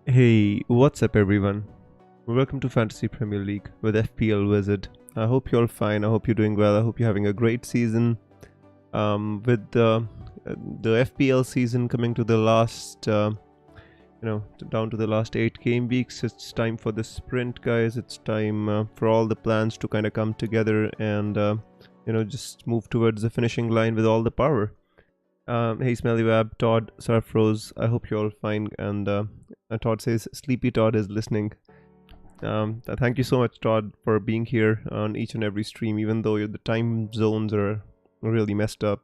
Hey, what's up everyone? Welcome to Fantasy Premier League with FPL Wizard. I hope you're all fine. I hope you're doing well. I hope you're having a great season. With the FPL season coming to the last, down to the last 8 game weeks, it's time for the sprint, guys. It's time for all the plans to kind of come together and just move towards the finishing line with all the power. Hey Smellywab, Todd, Surfrose, I hope you're all fine. And Todd says Sleepy Todd is listening. Thank you so much, Todd, for being here on each and every stream, even though the time zones are really messed up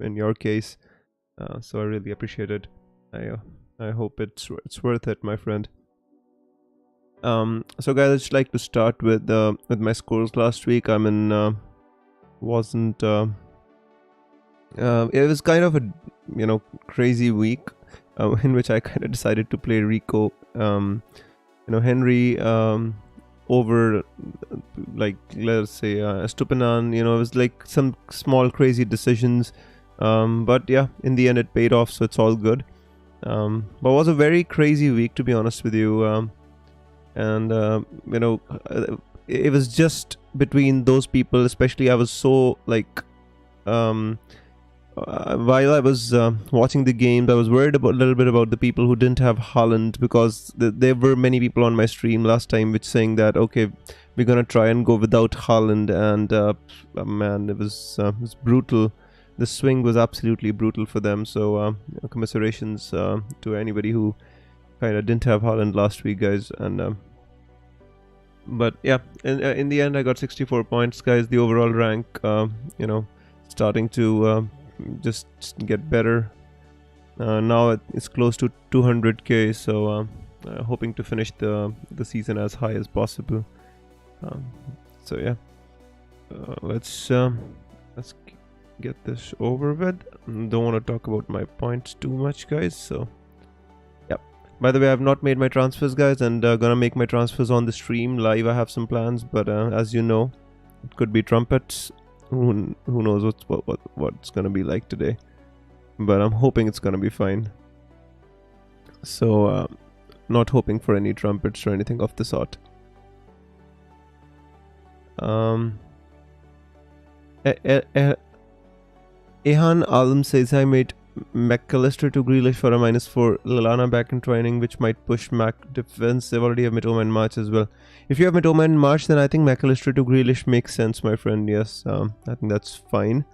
in your case. So I really appreciate it. I hope it's worth it, my friend. So guys, I'd just like to start with my scores last week. It was kind of a crazy week in which I kind of decided to play Rico, Henry over let's say Stupinan. It was like some small crazy decisions, but yeah, in the end it paid off, so it's all good. But it was a very crazy week, to be honest with you, it was just between those people. Especially I was so while I was watching the games, I was worried a little bit about the people who didn't have Haaland, because there were many people on my stream last time which saying that okay, we're gonna try and go without Haaland, and man, it was brutal. The swing was absolutely brutal for them. So commiserations to anybody who kind of didn't have Haaland last week, guys. And but yeah, in the end I got 64 points, guys. The overall rank starting to just get better. Now it's close to 200k, so hoping to finish the season as high as possible. So yeah, let's get this over with. Don't want to talk about my points too much, guys. So yeah, by the way, I've not made my transfers, guys, and gonna make my transfers on the stream live. I have some plans, but as you know, it could be trumpets. Who knows what's gonna be like today, but I'm hoping it's gonna be fine. So not hoping for any trumpets or anything of the sort. Ehan Alam says I made McAllister to Grealish for a -4. Lallana back in training, which might push Mac defense. They already have Mitoma and March as well. If you have Mitoma and March, then I think McAllister to Grealish makes sense, my friend. Yes, I think that's fine.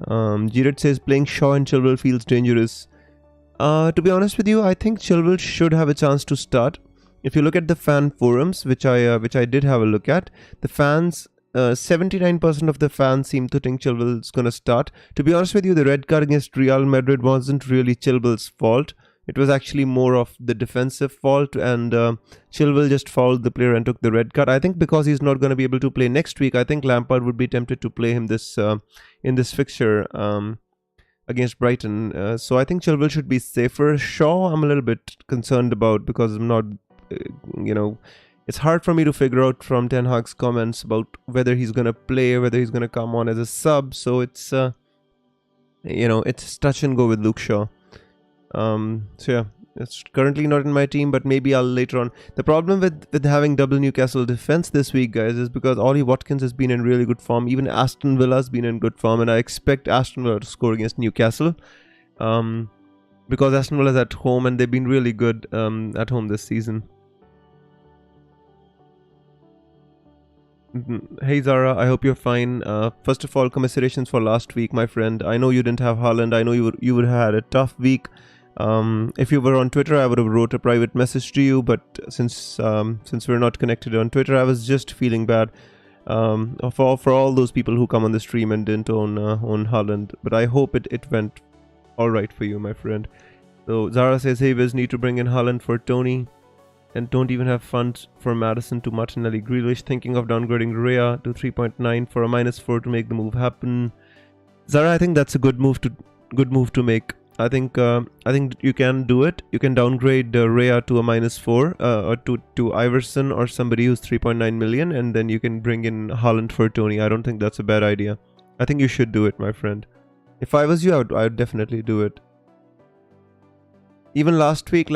Jared says playing Shaw and Chilwell feels dangerous. To be honest with you, I think Chilwell should have a chance to start. If you look at the fan forums, which I did have a look at, the fans, 79% of the fans seem to think Chilwell's gonna start. To be honest with you, the red card against Real Madrid wasn't really Chilwell's fault. It was actually more of the defensive fault, and Chilwell just fouled the player and took the red card. I think because he's not going to be able to play next week, I think Lampard would be tempted to play him in this fixture against Brighton. So I think Chilwell should be safer. Shaw, I'm a little bit concerned about, because I'm not, it's hard for me to figure out from Ten Hag's comments about whether he's going to play or whether he's going to come on as a sub. So it's, it's touch and go with Luke Shaw. So yeah, it's currently not in my team, but maybe I'll later on. The problem with having double Newcastle defense this week, guys, is because Ollie Watkins has been in really good form. Even Aston Villa's been in good form, and I expect Aston Villa to score against Newcastle. Because Aston Villa's at home, and they've been really good at home this season. Hey Zara, I hope you're fine. First of all, commiserations for last week, my friend. I know you didn't have Haaland. I know you would have had a tough week. If you were on Twitter, I would have wrote a private message to you, but since we're not connected on Twitter, I was just feeling bad for all those people who come on the stream and didn't own Haaland. But I hope it went all right for you, my friend. So Zara says, hey Wiz, need to bring in Haaland for Tony, and don't even have funds for Madison to Martinelli. Grealish, thinking of downgrading Rhea to 3.9 for a -4 to make the move happen. Zara, I think that's a good move to make. I think you can do it. You can downgrade Rhea to a -4 or to Iverson or somebody who's 3.9 million, and then you can bring in Haaland for Tony. I don't think that's a bad idea. I think you should do it, my friend. If I was you, I would definitely do it. Even last week,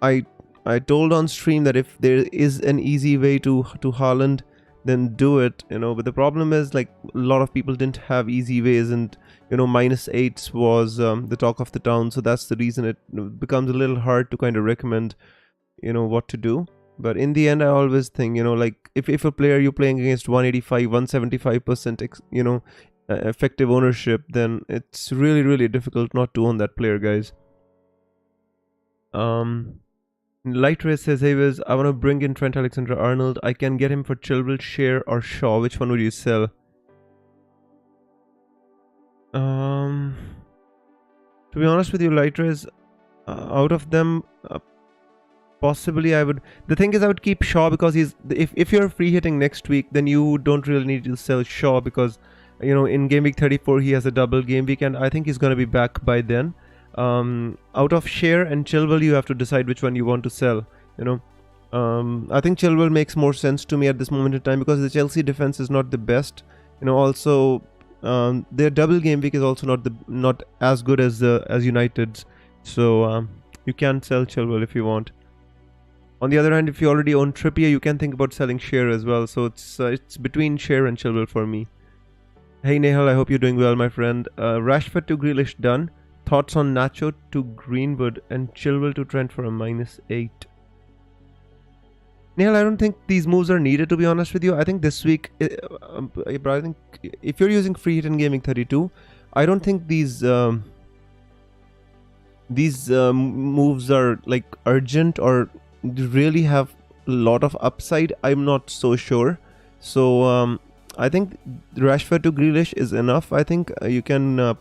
I told on stream that if there is an easy way to Haaland, then do it, but the problem is, like, a lot of people didn't have easy ways, and -8s was the talk of the town, so that's the reason it becomes a little hard to kind of recommend what to do. But in the end, I always think, like, if a player you're playing against 185 175% effective ownership, then it's really, really difficult not to own that player, guys. Light Race says, hey Wiz, I want to bring in Trent Alexander-Arnold. I can get him for Chilwell, Share, or Shaw. Which one would you sell? To be honest with you, Light Race, out of them, possibly I would. The thing is, I would keep Shaw because if you're free hitting next week, then you don't really need to sell Shaw because in game week 34 he has a double game week, and I think he's going to be back by then. Out of Share and Chilwell, you have to decide which one you want to sell. I think Chilwell makes more sense to me at this moment in time because the Chelsea defense is not the best. Also their double game week is also not as good as United's. So you can sell Chilwell if you want. On the other hand, if you already own Trippier, you can think about selling Share as well. So it's between Share and Chilwell for me. Hey Nehal, I hope you're doing well, my friend. Rashford to Grealish done. Thoughts on Nacho to Greenwood and Chilwell to Trent for a -8. Nehal, I don't think these moves are needed, to be honest with you. I think this week, I think if you're using free hit in gaming 32, I don't think these moves are like urgent or really have a lot of upside. I'm not so sure. So I think Rashford to Grealish is enough. I think you can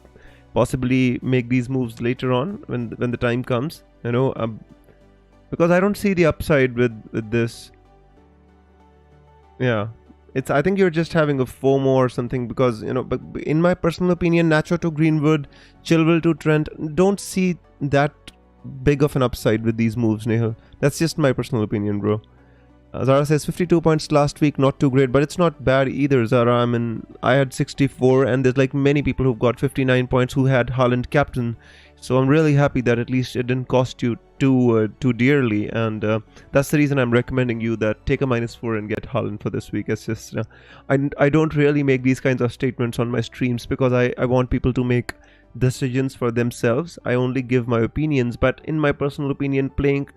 possibly make these moves later on when the time comes, because I don't see the upside with this. Yeah, I think you're just having a FOMO or something because but in my personal opinion, Nacho to Greenwood, Chilwell to Trent, don't see that big of an upside with these moves, Nehal. That's just my personal opinion, bro. Zara says 52 points last week, not too great, but it's not bad either, Zara. I mean, I had 64, and there's like many people who've got 59 points who had Haaland captain. So I'm really happy that at least it didn't cost you too dearly, and that's the reason I'm recommending you that take a -4 and get Haaland for this week. It's just I don't really make these kinds of statements on my streams because I want people to make decisions for themselves. I only give my opinions, but in my personal opinion, playing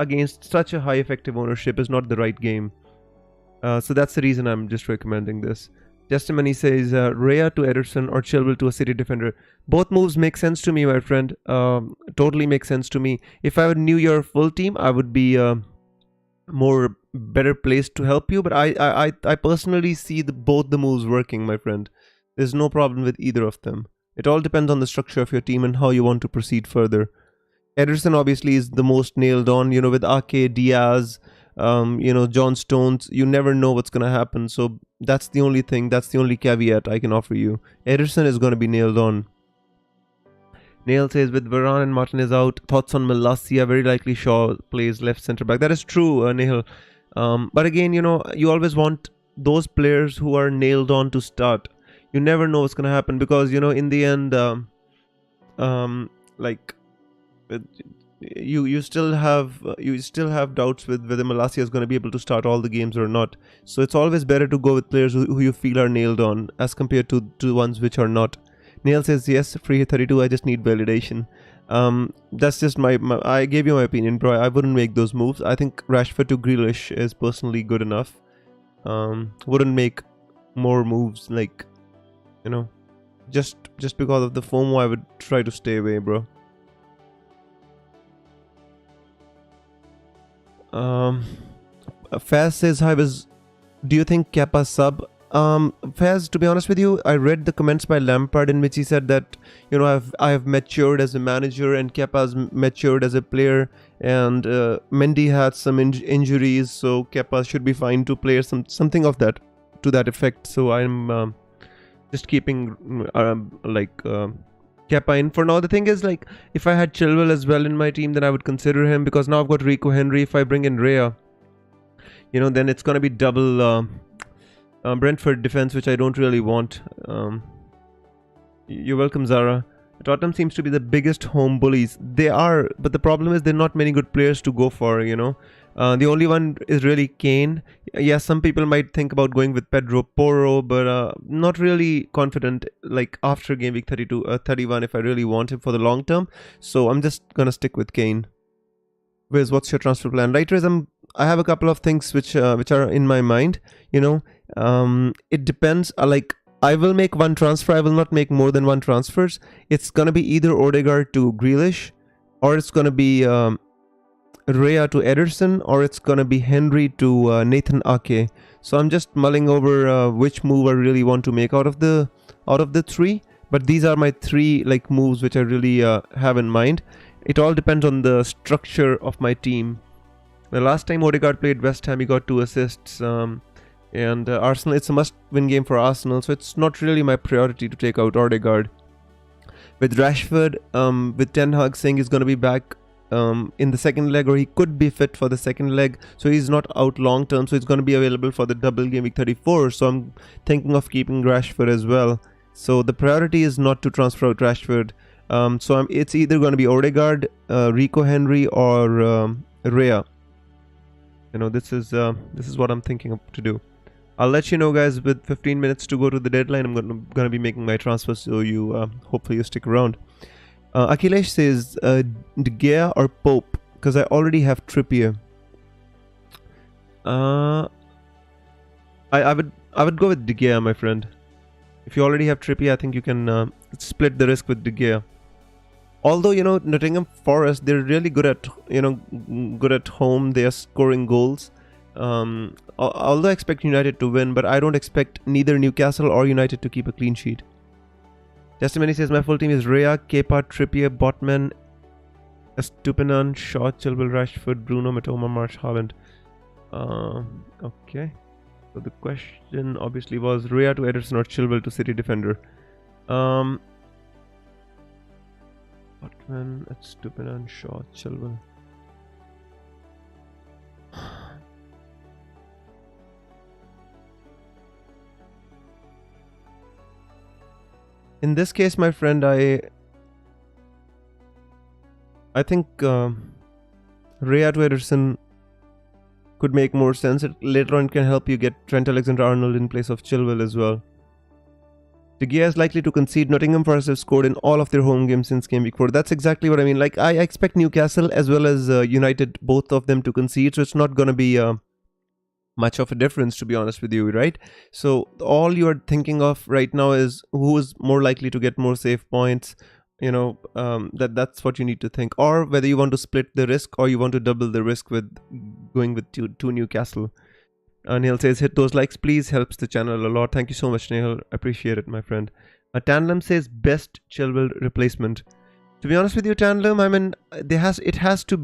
against such a high effective ownership is not the right game. So that's the reason I'm just recommending this. Testimony says Raya to Ederson or Chilwell to a City defender. Both moves make sense to me, my friend. Totally makes sense to me. If I knew your full team, I would be more better placed to help you. But I personally see both the moves working, my friend. There's no problem with either of them. It all depends on the structure of your team and how you want to proceed further. Ederson obviously is the most nailed on, with Ake, Diaz, John Stones. You never know what's going to happen. So that's the only thing, that's the only caveat I can offer you. Ederson is going to be nailed on. Neil says, with Varane and Martinez out, thoughts on Malacia? Very likely Shaw plays left centre back. That is true, Neil. But again, you always want those players who are nailed on to start. You never know what's going to happen because, in the end, you still have doubts with whether Malacia is going to be able to start all the games or not. So it's always better to go with players who you feel are nailed on as compared to ones which are not. Neil says, yes, free hit 32, I just need validation. That's just my I gave you my opinion, bro. I wouldn't make those moves. I think Rashford to Grealish is personally good enough. Wouldn't make more moves, like, just because of the FOMO. I would try to stay away, bro. Faz says, hi, do you think Kepa sub? Faz, to be honest with you, I read the comments by Lampard in which he said that, I have matured as a manager and Kepa's matured as a player, and Mendy had some injuries, so Kepa should be fine to play, something of that, to that effect. So I'm just keeping Kepa in for now. The thing is, like, if I had Chilwell as well in my team, then I would consider him, because now I've got Rico Henry. If I bring in Raya, then it's going to be double Brentford defense, which I don't really want. You're welcome, Zara. Tottenham seems to be the biggest home bullies. They are, but the problem is there are not many good players to go for, you know. The only one is really Kane. Yes, some people might think about going with Pedro Porro, but not really confident, like after game week 32, 31, if I really want him for the long term. So I'm just going to stick with Kane. Wiz, what's your transfer plan? Right, Wiz, I have a couple of things which are in my mind, you know. It depends, like, I will make one transfer. I will not make more than one transfers. It's going to be either Odegaard to Grealish, or it's going to be Raya to Ederson, or it's going to be Henry to Nathan Ake. So I'm just mulling over which move I really want to make out of the three. But these are my three like moves which I really have in mind. It all depends on the structure of my team. The last time Odegaard played West Ham, he got 2 assists. And Arsenal, it's a must-win game for Arsenal, so it's not really my priority to take out Odegaard. With Rashford, with Ten Hag saying he's going to be back in the second leg, or he could be fit for the second leg, so he's not out long-term, so he's going to be available for the double game week 34, so I'm thinking of keeping Rashford as well. So the priority is not to transfer out Rashford. It's either going to be Odegaard, Rico Henry, or Raya. You know, this is what I'm thinking to do. I'll let you know, guys, with 15 minutes to go to the deadline. I'm going to be making my transfer, so you hopefully you stick around. Akhilesh says De Gea or Pope, because I already have Trippier. I would go with De Gea, my friend. If you already have Trippier, I think you can split the risk with De Gea. Although, you know, Nottingham Forest, they're really good at, you know, good at home. They are scoring goals. Although I expect United to win, but I don't expect neither Newcastle or United to keep a clean sheet. Testimony says my full team is Raya, Kepa, Trippier, Botman, Estupinan, Shaw, Chilwell, Rashford, Bruno, Matoma, Marsh, Haaland. Okay. So the question obviously was Raya to Ederson or Chilwell to City defender. Botman, Estupinan, Shaw, Chilwell. In this case, my friend, I think Raya to Ederson could make more sense. Later on, it can help you get Trent Alexander-Arnold in place of Chilwell as well. De Gea is likely to concede. Nottingham Forest have scored in all of their home games since game week 4. That's exactly what I mean. Like, I expect Newcastle as well as United, both of them to concede. So it's not going to be much of a difference, to be honest with you, right? So all you're thinking of right now is who is more likely to get more save points. You know, that's what you need to think. Or whether you want to split the risk or you want to double the risk with going with two Newcastle. Neil says, hit those likes, please. Helps the channel a lot. Thank you so much, Neil. Appreciate it, my friend. Tanlam says, best Chilwell replacement. To be honest with you, Tanlam, I mean, it has to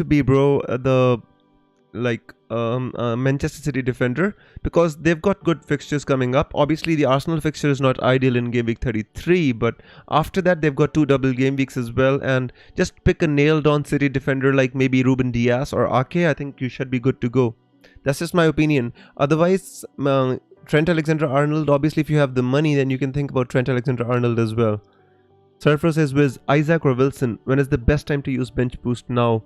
be, bro, the Manchester City defender, because they've got good fixtures coming up. Obviously, the Arsenal fixture is not ideal in game week 33, but after that, they've got 2 double game weeks as well. And just pick a nailed-on City defender like maybe Ruben Dias or Ake. I think you should be good to go. That's just my opinion. Otherwise, Trent Alexander-Arnold, obviously, if you have the money, then you can think about Trent Alexander-Arnold as well. Surfer says, Wiz, Isaac or Wilson? When is the best time to use bench boost now?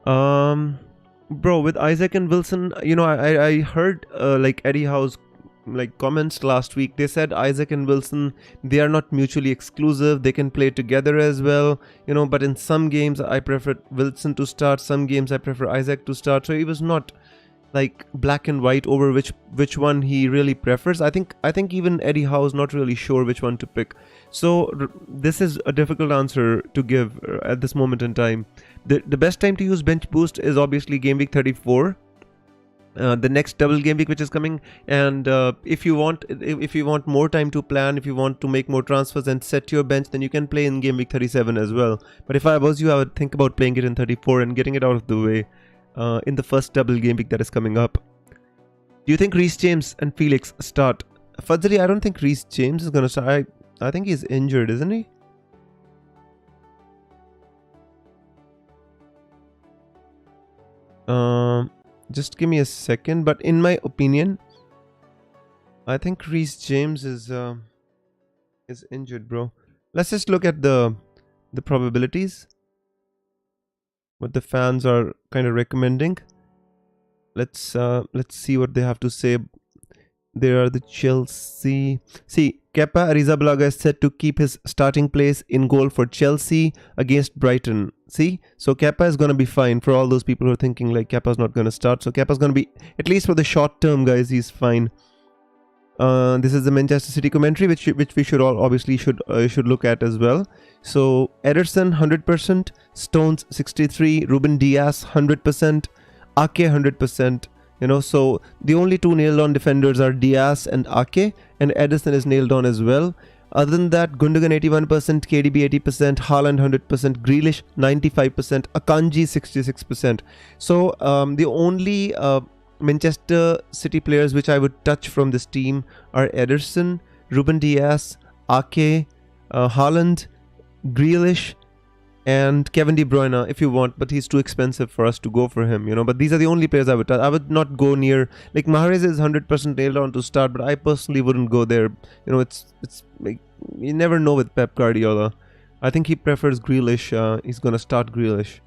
Bro, with Isaac and Wilson, you know, I heard like Eddie Howe's like comments last week. They said Isaac and Wilson, they are not mutually exclusive. They can play together as well, you know, but in some games I prefer Wilson to start. Some games I prefer Isaac to start. So he was not like black and white over which one he really prefers. I think even Eddie Howe is not really sure which one to pick. So this is a difficult answer to give at this moment in time. The best time to use bench boost is obviously game week 34. The next double game week which is coming, and if you want more time to plan, if you want to make more transfers and set your bench, then you can play in game week 37 as well. But if I was you, I would think about playing it in 34 and getting it out of the way in the first double game week that is coming up. Do you think Reece James and Felix start? Fadzali, I don't think Reece James is gonna start. I think he's injured, isn't he? Just give me a second, but in my opinion, I think Reece James is is injured, bro. Let's just look at the probabilities. What the fans are kind of recommending. Let's see what they have to say. There are the Chelsea. See, Kepa Arrizabalaga is set to keep his starting place in goal for Chelsea against Brighton. See, so Kepa is gonna be fine. For all those people who are thinking like Kepa's not gonna start, so Kepa's gonna be, at least for the short term, guys, he's fine. This is the Manchester City commentary, which we should all obviously should look at as well. So Ederson 100%, Stones 63, Ruben Dias 100%, Ake 100%. You know, so the only two nailed on defenders are Diaz and Ake, and Ederson is nailed on as well. Other than that, Gundogan 81%, KDB 80%, Haaland 100%, Grealish 95%, Akanji 66%. So the only Manchester City players which I would touch from this team are Ederson, Ruben Dias, Ake, Haaland, Grealish, and Kevin De Bruyne if you want, but he's too expensive for us to go for him, you know. But these are the only players I would touch. I would not go near, like, Mahrez is 100% nailed on to start, but I personally wouldn't go there. You know, it's like, you never know with Pep Guardiola. I think he prefers Grealish. He's gonna start Grealish.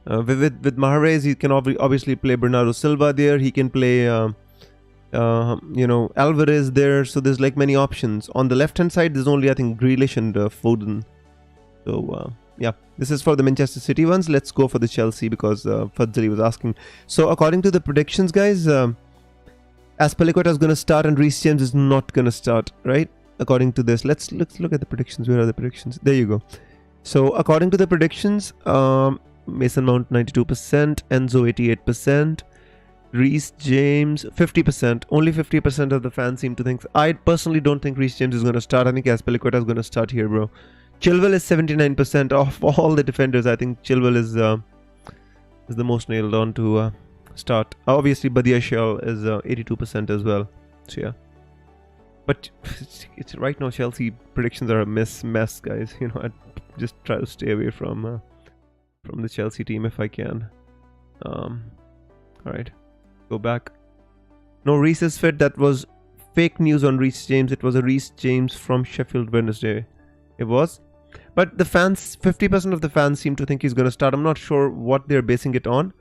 With Mahrez, he can obviously play Bernardo Silva there. He can play you know, Alvarez there. So there's like many options. On the left hand side, there's only, I think, Grealish and Foden. So yeah, this is for the Manchester City ones. Let's go for the Chelsea because Fadzali was asking. So according to the predictions, guys, Azpilicueta is going to start and Reece James is not going to start, right? According to this, let's look at the predictions. Where are the predictions? There you go. So according to the predictions, Mason Mount 92%, Enzo 88%, Reece James 50%. Only 50% of the fans seem to think. I personally don't think Reece James is going to start. I think Azpilicueta is going to start here, bro. Chilwell is 79% of all the defenders. I think Chilwell is the most nailed on to start. Obviously, Badiashile is 82% as well. So yeah, but it's right now Chelsea predictions are a mess, guys. You know, I just try to stay away from the Chelsea team if I can. All right, go back. No, Reece is fit. That was fake news on Reece James. It was a Reece James from Sheffield Wednesday. It was. But the fans, 50% of the fans seem to think he's going to start. I'm not sure what they're basing it on.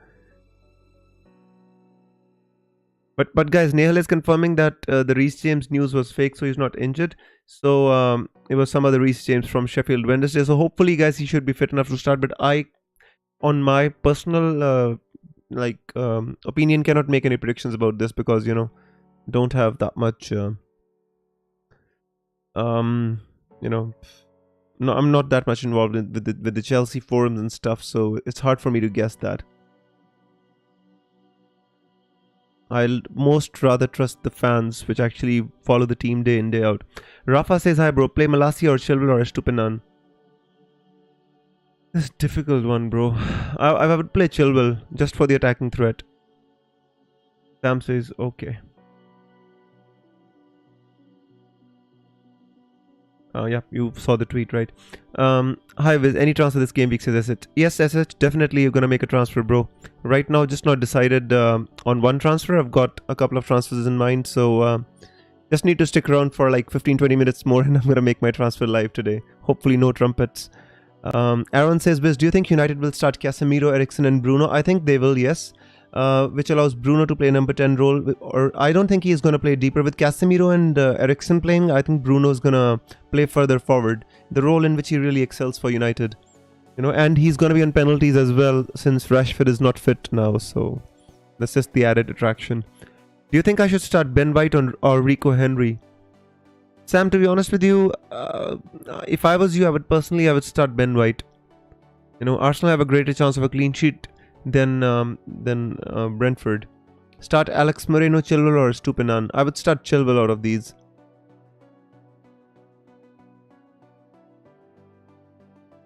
But guys, Nehal is confirming that the Reece James news was fake, so he's not injured. So it was some other Reece James from Sheffield Wednesday. So hopefully, guys, he should be fit enough to start. But I, on my personal opinion, cannot make any predictions about this because, you know, don't have that much you know, no, I'm not that much involved with the Chelsea forums and stuff, so it's hard for me to guess that. I'll most rather trust the fans, which actually follow the team day in, day out. Rafa says, hi bro, play Malacia or Chilwell or Estupinan? This is a difficult one, bro. I would play Chilwell just for the attacking threat. Sam says, okay. Yeah, you saw the tweet, right? Hi Viz, any transfer this game week, says SH. Yes, SH, definitely you're gonna make a transfer, bro. Right now, just not decided on one transfer. I've got a couple of transfers in mind, so just need to stick around for like 15-20 minutes more and I'm gonna make my transfer live today. Hopefully no trumpets. Aaron says, Viz, do you think United will start Casemiro, Eriksen and Bruno? I think they will, yes. Which allows Bruno to play number 10 role, or I don't think he is going to play deeper with Casemiro and Eriksen playing. I think Bruno is going to play further forward, the role in which he really excels for United, you know, and he's going to be on penalties as well since Rashford is not fit now, so that's just the added attraction. Do you think I should start Ben White or Rico Henry? Sam, to be honest with you, if I was you, I would start Ben White. You know, Arsenal have a greater chance of a clean sheet than Brentford. Start Alex Moreno, Chilwell or Estupinan? I would start Chilwell out of these.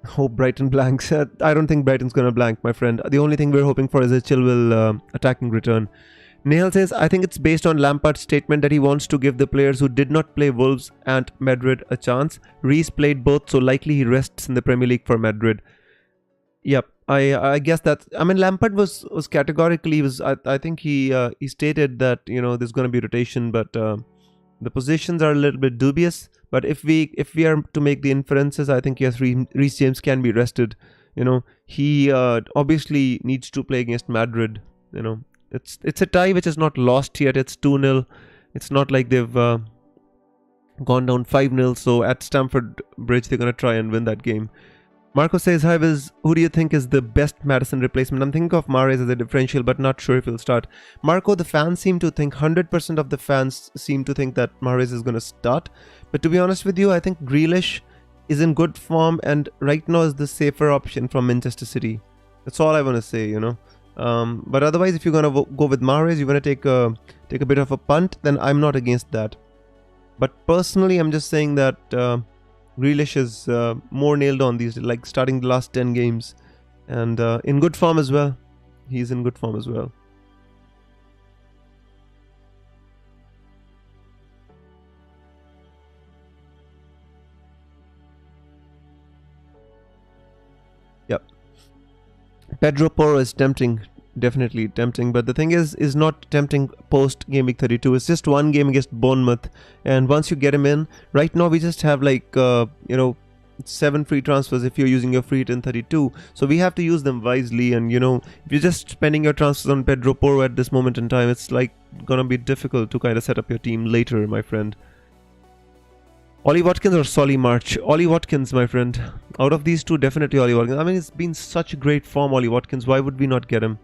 Hope Brighton blanks. I don't think Brighton's gonna blank, my friend. The only thing we're hoping for is a Chilwell attacking return. Nehal says, I think it's based on Lampard's statement that he wants to give the players who did not play Wolves and Madrid a chance. Reece played both, so likely he rests in the Premier League for Madrid. Yep. I guess that, I mean, Lampard was categorically, I think he stated that, you know, there's going to be rotation, but The positions are a little bit dubious, but if we are to make the inferences, I think yes, Reece James can be rested. He obviously needs to play against Madrid. It's a tie which is not lost yet. It's 2-0. It's not like they've gone down 5-0. So at Stamford Bridge, they're gonna try and win that game. Marco says, hi Wiz, who do you think is the best Madison replacement? I'm thinking of Mahrez as a differential, but not sure if he'll start. Marco, the fans seem to think, 100% of the fans seem to think that Mahrez is going to start. But to be honest with you, I think Grealish is in good form and right now is the safer option from Manchester City. That's all I want to say, But otherwise, if you're going to go with Mahrez, you're going to take a bit of a punt, then I'm not against that. But personally, I'm just saying that Grealish is more nailed on these, like starting the last 10 games, and in good form as well. He's in good form as well. Yep. Pedro Porro is tempting, definitely tempting, but the thing is not tempting post game week 32. It's just one game against Bournemouth, and once you get him in, right now we just have like 7 free transfers if you're using your free hit in 32, so we have to use them wisely. And if you're just spending your transfers on Pedro Porro at this moment in time, it's like gonna be difficult to kind of set up your team later, my friend. Ollie Watkins or Solly March? Ollie Watkins, my friend. Out of these two, definitely Ollie Watkins. I mean, it's been such great form, Ollie Watkins. Why would we not get him?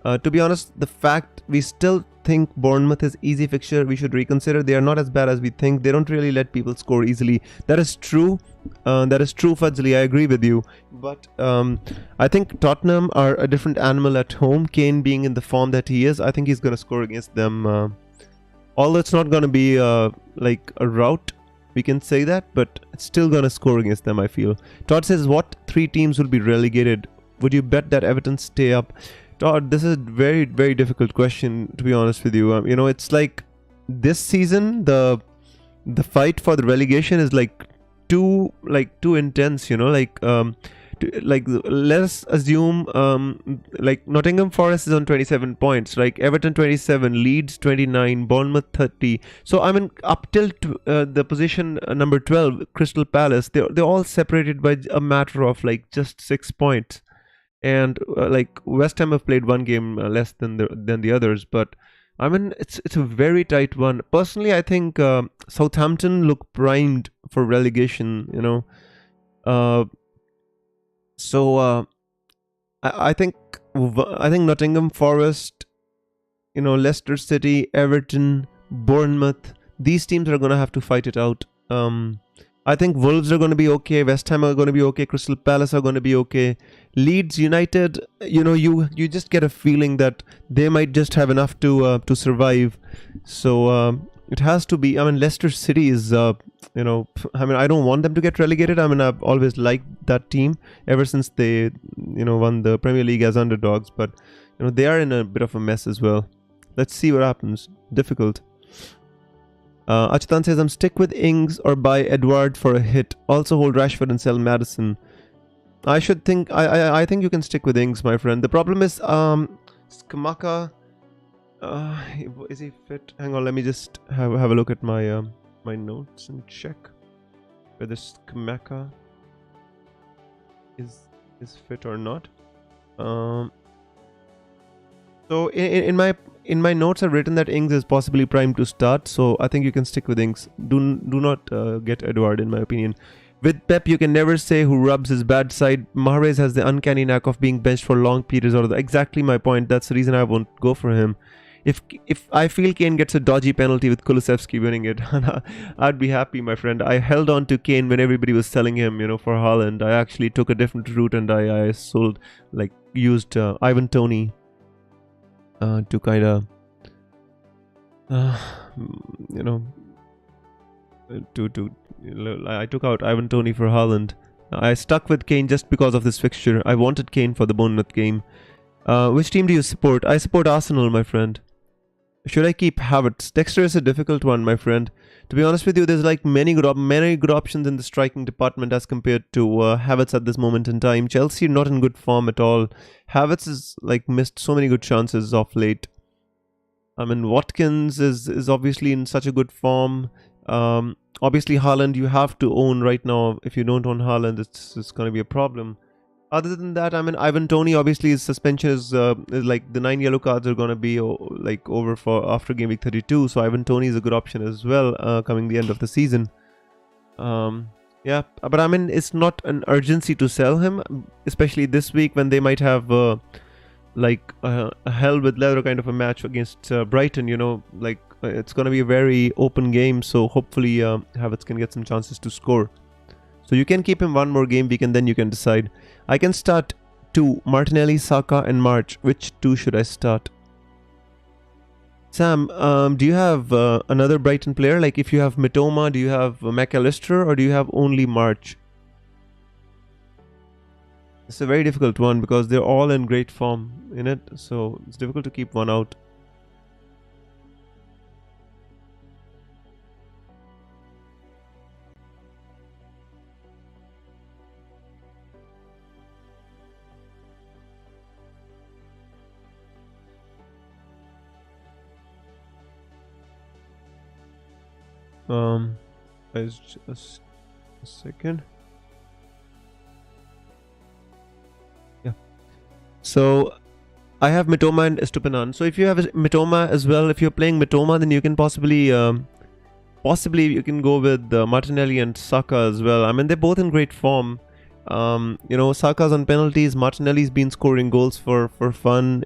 To be honest, the fact we still think Bournemouth is easy fixture, we should reconsider. They are not as bad as we think. They don't really let people score easily. That is true. Fadzli. I agree with you. But I think Tottenham are a different animal at home. Kane being in the form that he is, I think he's going to score against them. Although it's not going to be like a rout, we can say that, but it's still going to score against them, I feel. Todd says, what 3 teams will be relegated? Would you bet that Everton stay up? Todd, this is a very, very difficult question, to be honest with you. It's like this season, the fight for the relegation is like too intense. Let's assume like Nottingham Forest is on 27 points, like Everton 27, Leeds 29, Bournemouth 30. So I mean, up till the position number 12, Crystal Palace, they're all separated by a matter of like just 6 points. And like West Ham have played one game less than the others, but I mean it's a very tight one. Personally, I think Southampton look primed for relegation. I think Nottingham Forest, Leicester City, Everton, Bournemouth, these teams are gonna have to fight it out. I think Wolves are going to be okay. West Ham are going to be okay. Crystal Palace are going to be okay. Leeds United, you just get a feeling that they might just have enough to survive. So it has to be. I mean, Leicester City is, I don't want them to get relegated. I mean, I've always liked that team ever since they, won the Premier League as underdogs. But they are in a bit of a mess as well. Let's see what happens. Difficult. Achitan says, I'm stick with Ings or buy Edward for a hit. Also hold Rashford and sell Madison. I think you can stick with Ings, my friend. The problem is Skamaka. Is he fit? Hang on, let me just have a look at my my notes and check whether Skamaka is fit or not. So in my notes I've written that Ings is possibly primed to start, so I think you can stick with Ings. Do not get Edward, in my opinion. With Pep, you can never say who rubs his bad side. Mahrez has the uncanny knack of being benched for long periods. Exactly my point. That's the reason I won't go for him. If I feel Kane gets a dodgy penalty with Kulusevski winning it, I'd be happy, my friend. I held on to Kane when everybody was selling him, for Haaland. I actually took a different route and I used Ivan Toney to kind of I took out Ivan Toney for Haaland. I stuck with Kane just because of this fixture. I wanted Kane for the Bournemouth game. Which team do you support? I support Arsenal, my friend. Should I keep Havertz? Dexter is a difficult one, my friend. To be honest with you, there's like many good options in the striking department as compared to Havertz at this moment in time. Chelsea not in good form at all. Havertz has missed so many good chances of late. I mean, Watkins is obviously in such a good form. Obviously, Haaland you have to own right now. If you don't own Haaland, it's going to be a problem. Other than that, I mean, Ivan Toney, obviously his suspension is like the 9 yellow cards are going to be like over for after game week 32. So Ivan Toney is a good option as well, coming the end of the season. Yeah, but I mean, it's not an urgency to sell him, especially this week when they might have like a hell with leather kind of a match against Brighton. Like it's going to be a very open game, so hopefully Havertz can get some chances to score. So you can keep him one more game week and then you can decide. I can start 2, Martinelli, Saka and March. Which 2 should I start? Sam, do you have another Brighton player? Like if you have Mitoma, do you have McAllister or do you have only March? It's a very difficult one because they're all in great form in it. So it's difficult to keep one out. Guys, just a second. Yeah. So I have Mitoma and Estupinan. So if you have Mitoma as well, if you're playing Mitoma, then you can possibly you can go with Martinelli and Saka as well. I mean, they're both in great form. Saka's on penalties. Martinelli's been scoring goals for fun.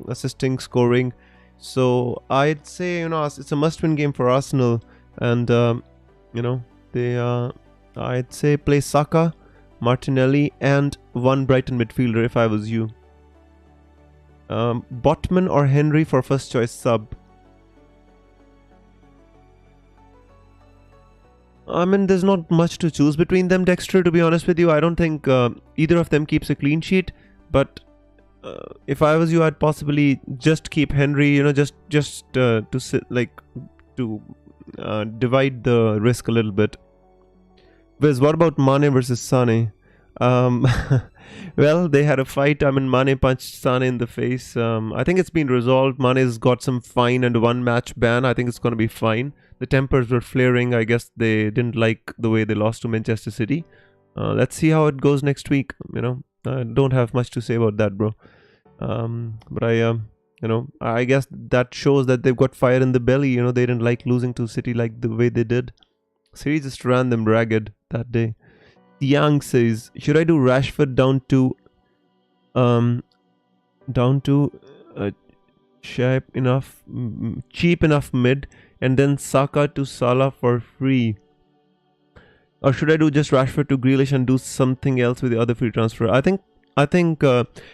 Assisting, scoring. So I'd say it's a must-win game for Arsenal. And I'd say play Saka, Martinelli, and one Brighton midfielder if I was you. Botman or Henry for first choice sub. I mean, there's not much to choose between them, Dexter, to be honest with you. I don't think either of them keeps a clean sheet. But if I was you, I'd possibly just keep Henry, just to sit, divide the risk a little bit. Viz, what about Mane versus Sane? Well, they had a fight. I mean, Mane punched Sane in the face. I think it's been resolved. Mane's got some fine and 1 match ban. I think it's going to be fine. The tempers were flaring. I guess they didn't like the way they lost to Manchester City. Let's see how it goes next week. I don't have much to say about that, bro. But I guess that shows that they've got fire in the belly. They didn't like losing to City like the way they did. City just ran them ragged that day. Yang says, should I do Rashford down to cheap enough mid and then Saka to Salah for free? Or should I do just Rashford to Grealish and do something else with the other free transfer? I think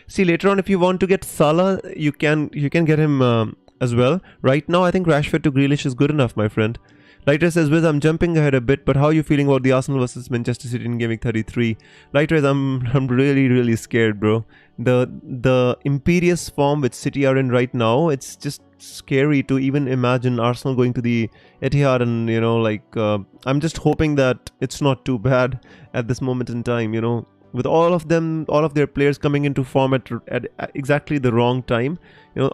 see, later on if you want to get Salah, you can get him as well. Right now I think Rashford to Grealish is good enough, my friend. Lighter says, Wiz, I'm jumping ahead a bit, but how are you feeling about the Arsenal versus Manchester City in Game Week 33? Lighter, I'm really, really scared, bro. The imperious form which City are in right now, it's just scary to even imagine Arsenal going to the Etihad and, I'm just hoping that it's not too bad at this moment in time, with all of their players coming into form at exactly the wrong time.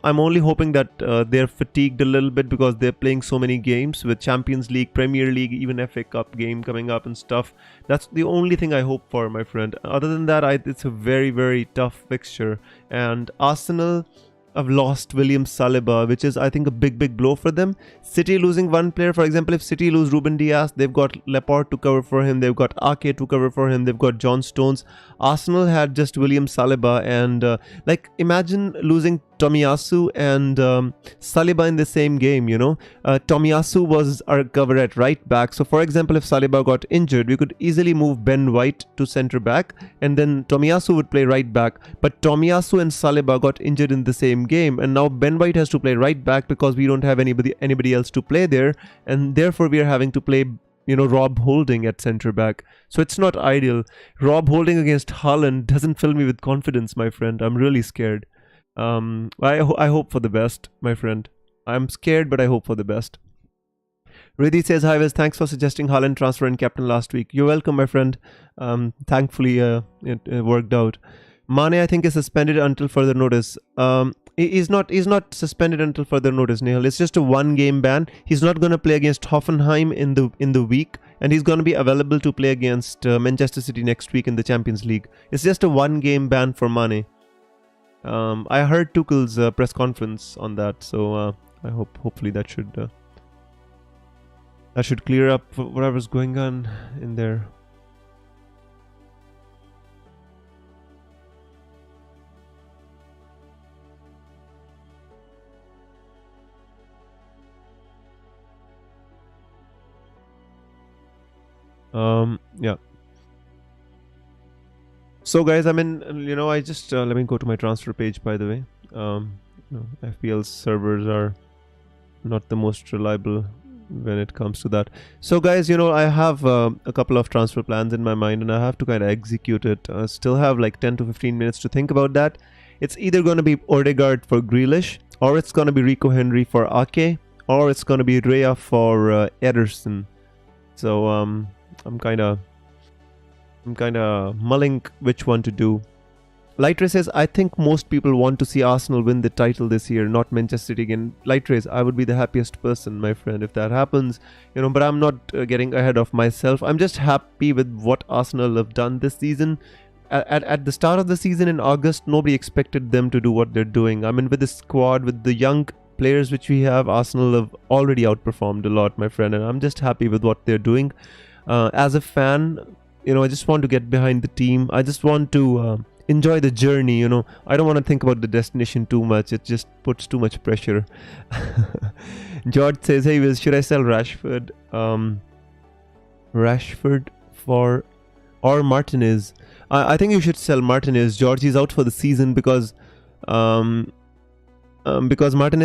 I'm only hoping that they're fatigued a little bit because they're playing so many games with Champions League, Premier League, even FA Cup game coming up and stuff. That's the only thing I hope for, my friend. Other than that, it's a very, very tough fixture. And Arsenal have lost William Saliba, which is, I think, a big blow for them. City losing one player, for example, if City lose Ruben Dias, they've got Laporte to cover for him, they've got Ake to cover for him, they've got John Stones. Arsenal had just William Saliba, and imagine losing Tomiyasu and Saliba in the same game, Tomiyasu was our cover at right back. So for example, if Saliba got injured, we could easily move Ben White to centre back and then Tomiyasu would play right back. But Tomiyasu and Saliba got injured in the same game, and now Ben White has to play right back because we don't have anybody else to play there, and therefore we are having to play Rob Holding at centre back. So it's not ideal. Rob Holding against Haaland doesn't fill me with confidence, my friend. I'm really scared. I hope for the best, my friend. I'm scared, but I hope for the best. Riddhi says, hi Wes, thanks for suggesting Haaland transfer and captain last week. You're welcome, my friend. Thankfully, it worked out. Mane, I think, is suspended until further notice. He's not suspended until further notice, Nihal. It's just a 1 game ban. He's not going to play against Hoffenheim in the week, and he's going to be available to play against Manchester City next week in the Champions League. It's just a 1 game ban for Mane. I heard Tuchel's press conference on that, so I hopefully that should clear up whatever's going on in there. Yeah. So guys, I mean, I just let me go to my transfer page, by the way. FPL's servers are not the most reliable when it comes to that. So guys, I have a couple of transfer plans in my mind, and I have to kind of execute it. I still have like 10 to 15 minutes to think about that. It's either going to be Odegaard for Grealish, or it's going to be Rico Henry for Ake, or it's going to be Rhea for Ederson. So I'm kind of mulling which one to do. Lightrace says, I think most people want to see Arsenal win the title this year, not Manchester City again. Lightrace, I would be the happiest person, my friend, if that happens. But I'm not getting ahead of myself. I'm just happy with what Arsenal have done this season. At the start of the season in August, nobody expected them to do what they're doing. I mean, with the squad, with the young players which we have, Arsenal have already outperformed a lot, my friend, and I'm just happy with what they're doing. As a fan, I just want to get behind the team. I just want to enjoy the journey. I don't want to think about the destination too much. It just puts too much pressure. George says, hey Wiz, should I sell Rashford for or Martinez? I think you should sell Martinez, George. He's out for the season because Martinez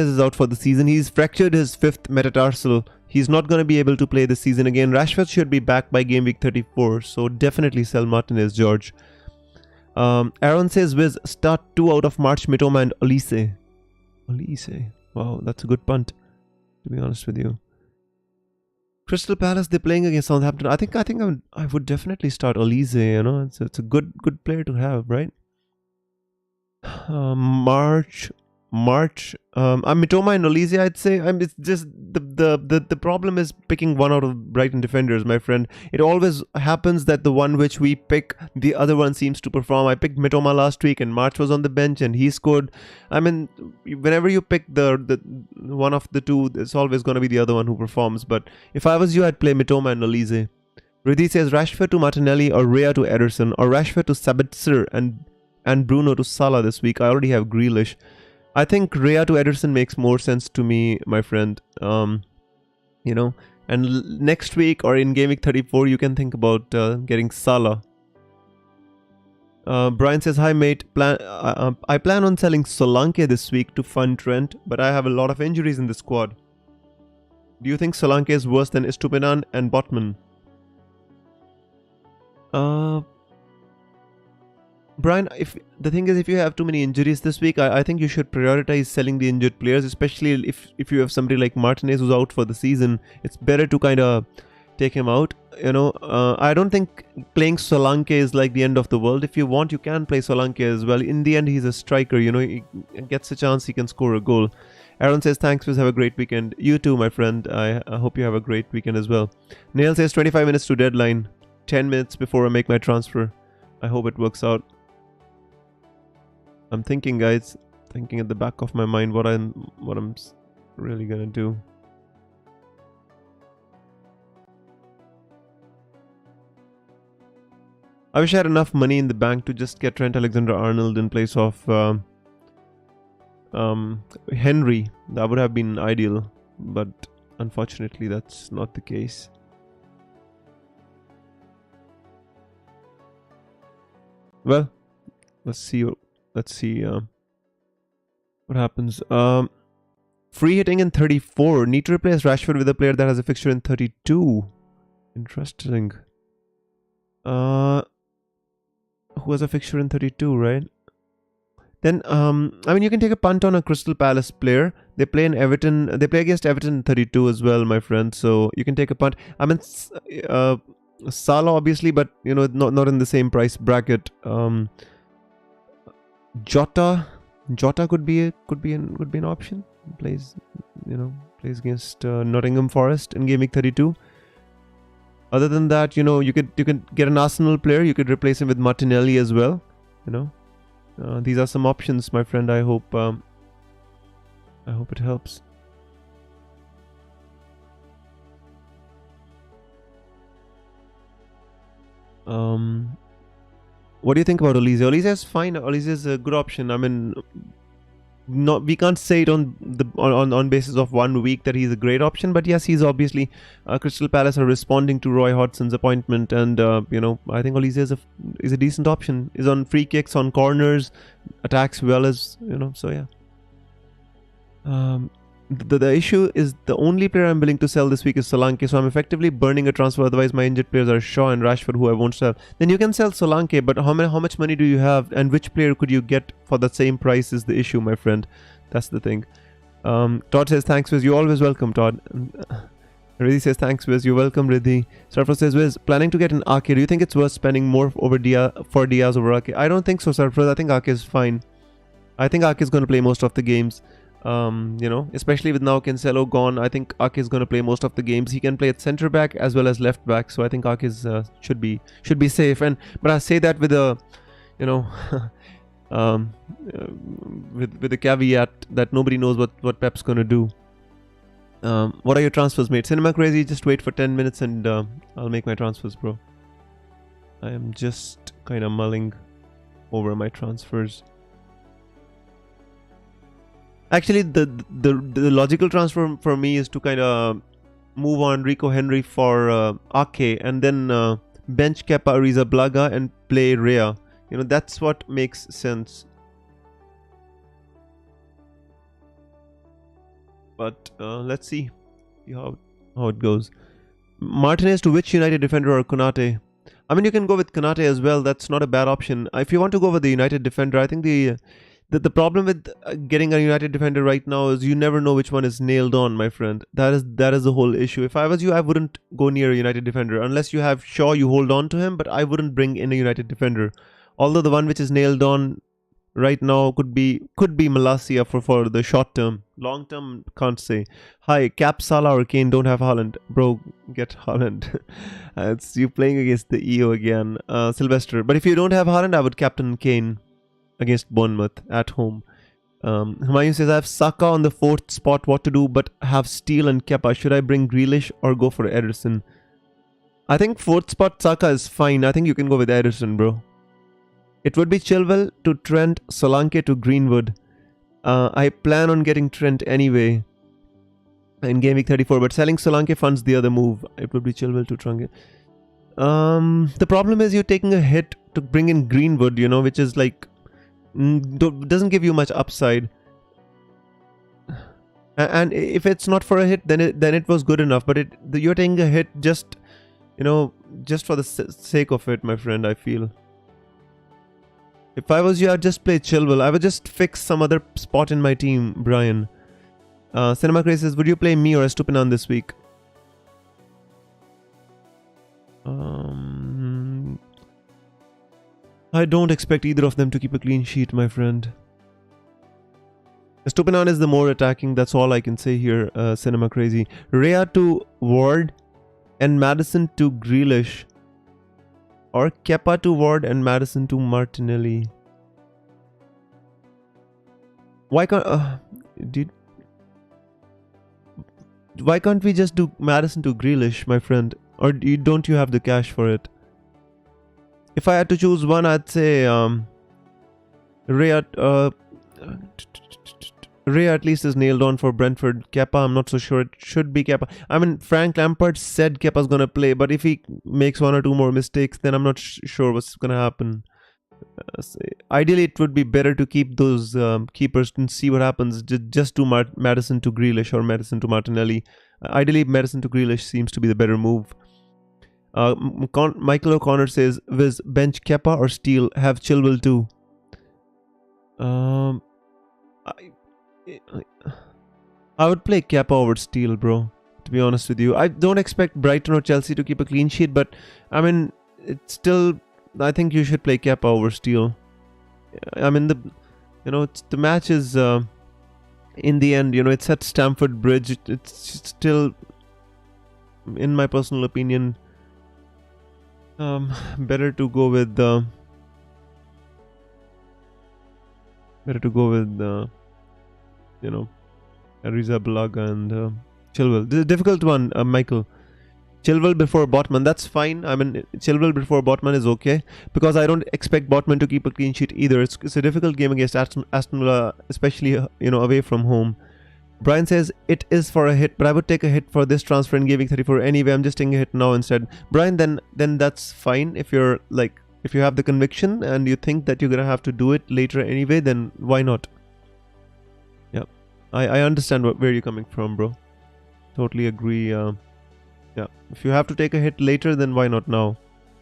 is out for the season. He's fractured his 5th metatarsal. He's not going to be able to play this season again. Rashford should be back by game week 34. So definitely sell Martinez, George. Aaron says, Wiz, start 2 out of March, Mitoma and Olise. Olise. Wow, that's a good punt, to be honest with you. Crystal Palace, they're playing against Southampton. I think I would definitely start Olise. It's a good player to have, right? March. Mitoma and Olise, I'd say. It's just the problem is picking one out of Brighton defenders, my friend. It always happens that the one which we pick, the other one seems to perform. I picked Mitoma last week, and March was on the bench, and he scored. I mean, whenever you pick the one of the two, it's always going to be the other one who performs. But if I was you, I'd play Mitoma and Olise. Riddhi says Rashford to Martinelli or Rhea to Ederson, or Rashford to Sabitzer and Bruno to Salah this week. I already have Grealish. I think Rhea to Ederson makes more sense to me, my friend. And next week or in game week 34, you can think about getting Salah. Brian says, hi mate, I plan on selling Solanke this week to fund Trent, but I have a lot of injuries in the squad. Do you think Solanke is worse than Estupinan and Botman? Brian, if you have too many injuries this week, I think you should prioritize selling the injured players, especially if you have somebody like Martinez who's out for the season. It's better to kind of take him out. I don't think playing Solanke is like the end of the world. If you want, you can play Solanke as well. In the end, he's a striker. He gets a chance, he can score a goal. Aaron says, thanks, Wiz, have a great weekend. You too, my friend. I hope you have a great weekend as well. Neil says, 25 minutes to deadline. 10 minutes before I make my transfer. I hope it works out. I'm thinking, guys, at the back of my mind what I'm really gonna do. I wish I had enough money in the bank to just get Trent Alexander-Arnold in place of Henry. That would have been ideal, but unfortunately that's not the case. Well, let's see what happens. Free hitting in 34. Need to replace Rashford with a player that has a fixture in 32. Interesting. Who has a fixture in 32, right? Then, you can take a punt on a Crystal Palace player. They play in Everton. They play against Everton in 32 as well, my friend. So you can take a punt. Salah, obviously, but not in the same price bracket. Jota, Jota could be an option. Plays against Nottingham Forest in game week 32. Other than that, you could get an Arsenal player. You could replace him with Martinelli as well. These are some options, my friend. I hope it helps. What do you think about Olise? Olise is fine. Olise is a good option. I mean, we can't say it on basis of 1 week that he's a great option, but yes, he's obviously Crystal Palace are responding to Roy Hodgson's appointment, and I think Olise is a decent option. Is on free kicks, on corners, attacks well as so yeah. The issue is the only player I'm willing to sell this week is Solanke, so I'm effectively burning a transfer. Otherwise, my injured players are Shaw and Rashford, who I won't sell. Then you can sell Solanke, but how much money do you have, and which player could you get for the same price is the issue, my friend. That's the thing. Todd says, thanks, Wiz. You're always welcome, Todd. Riddhi says, thanks, Wiz. You're welcome, Riddhi. Sarfraz says, Wiz, planning to get an Ake. Do you think it's worth spending more for Diaz over Ake? I don't think so, Sarfraz. I think Ake is fine. I think Ake is going to play most of the games. Especially with now Cancelo gone, I think Ake is going to play most of the games. He can play at centre back as well as left back, so I think Ake should be safe. But I say that with a with a caveat that nobody knows what Pep's going to do. What are your transfers, mate? Cinema Crazy, just wait for 10 minutes and I'll make my transfers, bro. I am just kind of mulling over my transfers. Actually, the logical transfer for me is to kind of move on Rico Henry for Ake, and then bench Kepa Arrizabalaga and play Rea. That's what makes sense. But let's see how it goes. Martinez to which United defender or Konate? I mean, you can go with Konate as well. That's not a bad option. If you want to go with the United defender, I think the problem with getting a United defender right now is you never know which one is nailed on, my friend. That is the whole issue. If I was you, I wouldn't go near a United defender unless you have Shaw. You hold on to him, but I wouldn't bring in a United defender. Although the one which is nailed on right now could be Malacia for the short term. Long term, can't say. Hi, Cap, Salah or Kane don't have Haaland. Bro, get Haaland. It's you playing against the EO again, Sylvester. But if you don't have Haaland, I would captain Kane against Bournemouth at home. Humayun says, I have Saka on the 4th spot. What to do? But have Steele and Kepa. Should I bring Grealish or go for Ederson? I think 4th spot Saka is fine. I think you can go with Ederson, bro. It would be Chilwell to Trent, Solanke to Greenwood. I plan on getting Trent anyway in game week 34, but selling Solanke funds the other move. It would be Chilwell to Trunke. The problem is you're taking a hit to bring in Greenwood, which is like doesn't give you much upside. And if it's not for a hit, then it was good enough. But you're taking a hit just for the sake of it, my friend. I feel. If I was you, I'd just play Chilwell. I would just fix some other spot in my team, Brian. Cinema Craze says, would you play me or Estupinan this week? I don't expect either of them to keep a clean sheet, my friend. Estupinan is the more attacking. That's all I can say here, Cinema Crazy. Rea to Ward and Maddison to Grealish. Or Kepa to Ward and Maddison to Martinelli. Why can't we just do Maddison to Grealish, my friend? Or don't you have the cash for it? If I had to choose one, I'd say Rea at least is nailed on for Brentford. Kepa, I'm not so sure. It should be Kepa. I mean, Frank Lampard said Kepa's going to play, but if he makes 1 or 2 more mistakes, then I'm not sure what's going to happen. Ideally, it would be better to keep those keepers and see what happens. Just do Maddison to Grealish or Maddison to Martinelli. Ideally, Maddison to Grealish seems to be the better move. Michael O'Connor says, Viz, bench Kepa or Steele? Have Chilwell too. I would play Kepa over Steele, bro. To be honest with you, I don't expect Brighton or Chelsea to keep a clean sheet, but I mean, it's still. I think you should play Kepa over Steele. I mean, the match is in the end, it's at Stamford Bridge. It's still, in my personal opinion, better to go with Arrizabalaga and Chilwell. This is a difficult one, Michael. Chilwell before Botman, that's fine. I mean, Chilwell before Botman is okay, because I don't expect Botman to keep a clean sheet either. It's a difficult game against Aston Villa, especially away from home. Brian says it is for a hit, but I would take a hit for this transfer and giving 34 anyway. I'm just taking a hit now instead. Brian, then that's fine. If you have the conviction and you think that you're gonna have to do it later anyway, then why not? Yeah, I understand where you're coming from, bro. Totally agree. Yeah, if you have to take a hit later, then why not now?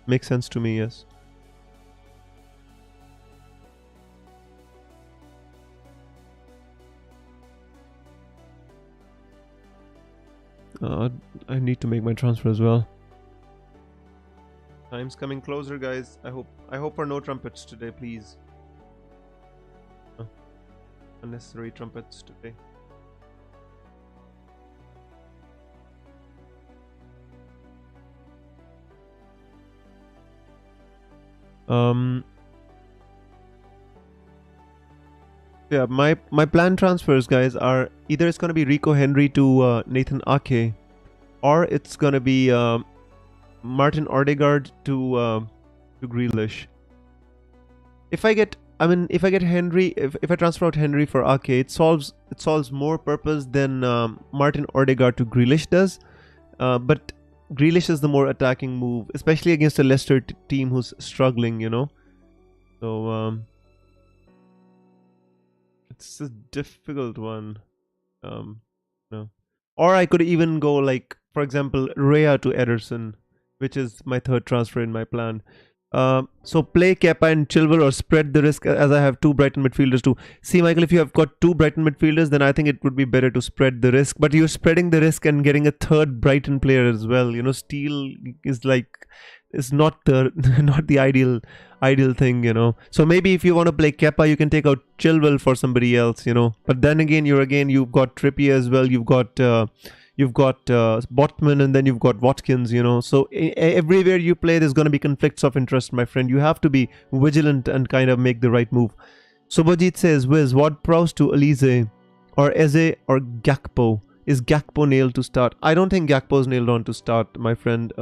Makes sense to me, yes. I need to make my transfer as well. Time's coming closer, guys. I hope for no trumpets today, please. Unnecessary trumpets today. Yeah, my planned transfers, guys, are either it's gonna be Rico Henry to Nathan Ake, or it's gonna be Martin Odegaard to Grealish. If I get Henry, if I transfer out Henry for Ake, it solves more purpose than Martin Odegaard to Grealish does. But Grealish is the more attacking move, especially against a Leicester team who's struggling, So it's a difficult one. No. Or I could even go for example, Raya to Ederson, which is my third transfer in my plan. So play Kepa and Chilwell or spread the risk, as I have two Brighton midfielders too. See, Michael, if you have got two Brighton midfielders, then I think it would be better to spread the risk. But you're spreading the risk and getting a third Brighton player as well. Steele is not the ideal thing. So maybe if you want to play Kepa, you can take out Chilwell for somebody else. But then again, you've got Trippier as well. You've got Botman, and then you've got Watkins, So everywhere you play, there's going to be conflicts of interest, my friend. You have to be vigilant and kind of make the right move. Subhajit says, Wiz, Ward-Prowse to Elise or Eze or Gakpo? Is Gakpo nailed to start? I don't think Gakpo's nailed on to start, my friend.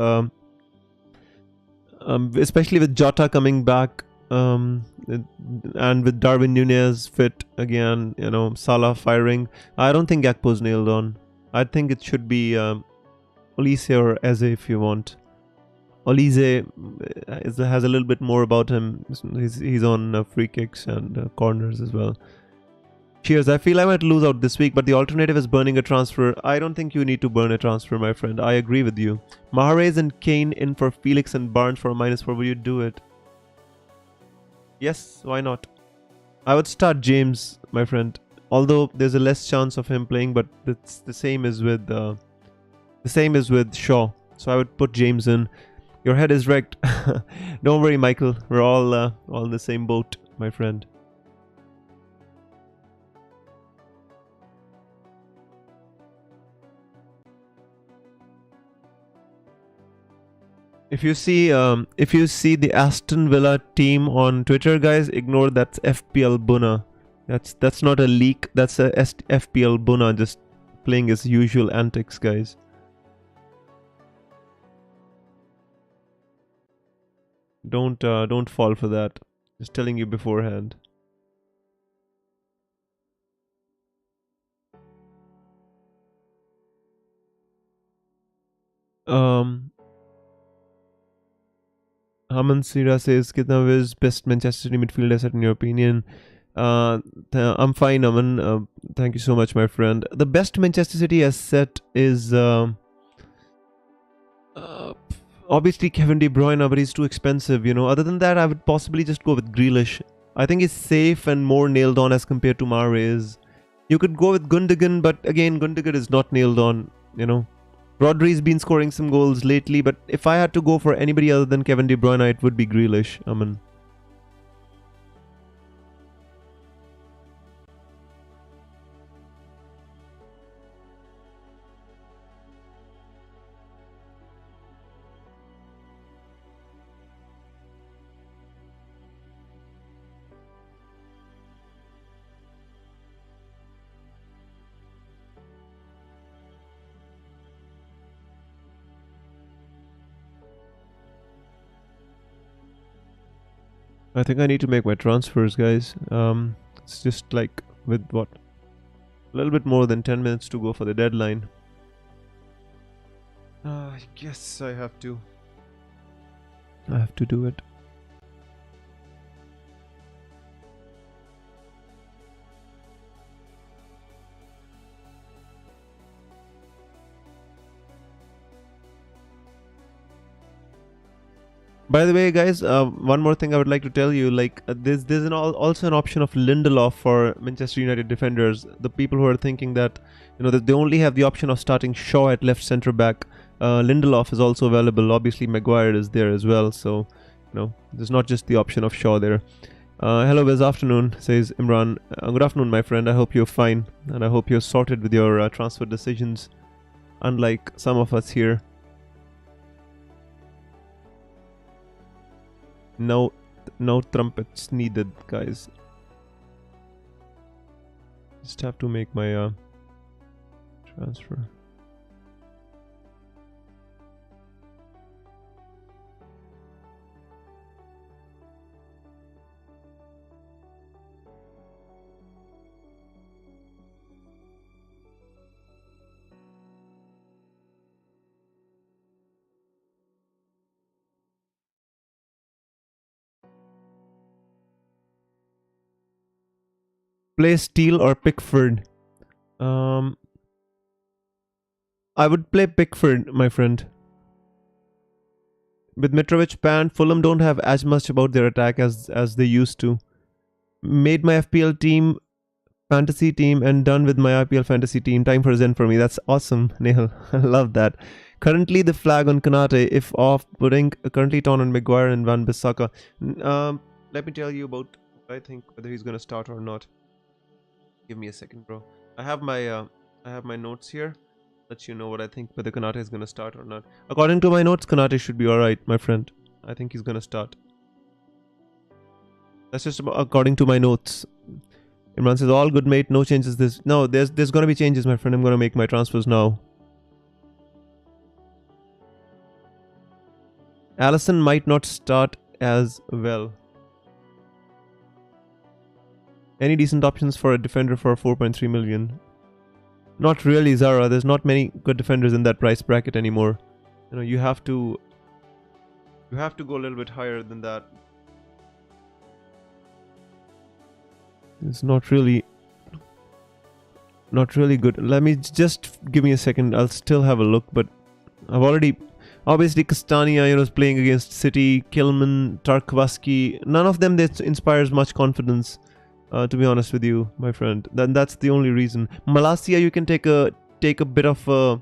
Especially with Jota coming back, and with Darwin Nunez fit again, Salah firing. I don't think Gakpo's nailed on. I think it should be Olise or Eze if you want. Olise has a little bit more about him. He's on free kicks and corners as well. Cheers. I feel I might lose out this week, but the alternative is burning a transfer. I don't think you need to burn a transfer, my friend. I agree with you. Mahrez and Kane in for Felix and Barnes for a -4. Will you do it? Yes, why not? I would start James, my friend. Although there's a less chance of him playing, but it's the same as with Shaw. So I would put James in. Your head is wrecked. Don't worry, Michael. We're all in the same boat, my friend. If you see the Aston Villa team on Twitter, guys, ignore that's FPL Buna. That's not a leak. That's a FPL Buna just playing his usual antics, guys. Don't fall for that. Just telling you beforehand. Haman Sira says, "Kitna is best Manchester City midfield asset in your opinion?" I'm fine, Aman. Thank you so much, my friend. The best Manchester City asset is obviously Kevin De Bruyne, but he's too expensive. Other than that, I would possibly just go with Grealish. I think he's safe and more nailed on as compared to Mahrez. You could go with Gundogan, but again, Gundogan is not nailed on. Rodri's been scoring some goals lately, but if I had to go for anybody other than Kevin De Bruyne, it would be Grealish. Aman. I think I need to make my transfers, guys. It's just like with what? A little bit more than 10 minutes to go for the deadline. I guess I have to. I have to do it. By the way, guys, one more thing I would like to tell you, like there's also an option of Lindelof for Manchester United defenders. The people who are thinking that, that they only have the option of starting Shaw at left centre back. Lindelof is also available. Obviously, Maguire is there as well. So, there's not just the option of Shaw there. Hello, good afternoon, says Imran. Good afternoon, my friend. I hope you're fine, and I hope you're sorted with your transfer decisions, unlike some of us here. No trumpets needed, guys. Just have to make my transfer. Play Steele or Pickford? I would play Pickford, my friend. With Mitrovic banned, Fulham don't have as much about their attack as they used to. Made my FPL team, fantasy team, and done with my IPL fantasy team. Time for Zen for me. That's awesome, Nehal. I love that. Currently the flag on Konate, if off, putting currently torn on Maguire and Van Bissaka. Let me tell you about what I think, whether he's gonna start or not. Give me a second, bro. I have my notes here. Let you know what I think, whether Konate is gonna start or not. According to my notes, Konate should be alright, my friend. I think he's gonna start. That's just according to my notes. Imran says, all good, mate. No changes this. No, there's gonna be changes, my friend. I'm gonna make my transfers now. Allison might not start as well. Any decent options for a defender for 4.3 million? Not really, Zara. There's not many good defenders in that price bracket anymore. You have to go a little bit higher than that. It's not really good. Let me just give me a second. I'll still have a look, but I've already obviously Castania, is playing against City, Kilman, Tarkowski. None of them that inspires much confidence. To be honest with you, my friend, then that's the only reason. Malacia, you can take a bit of a,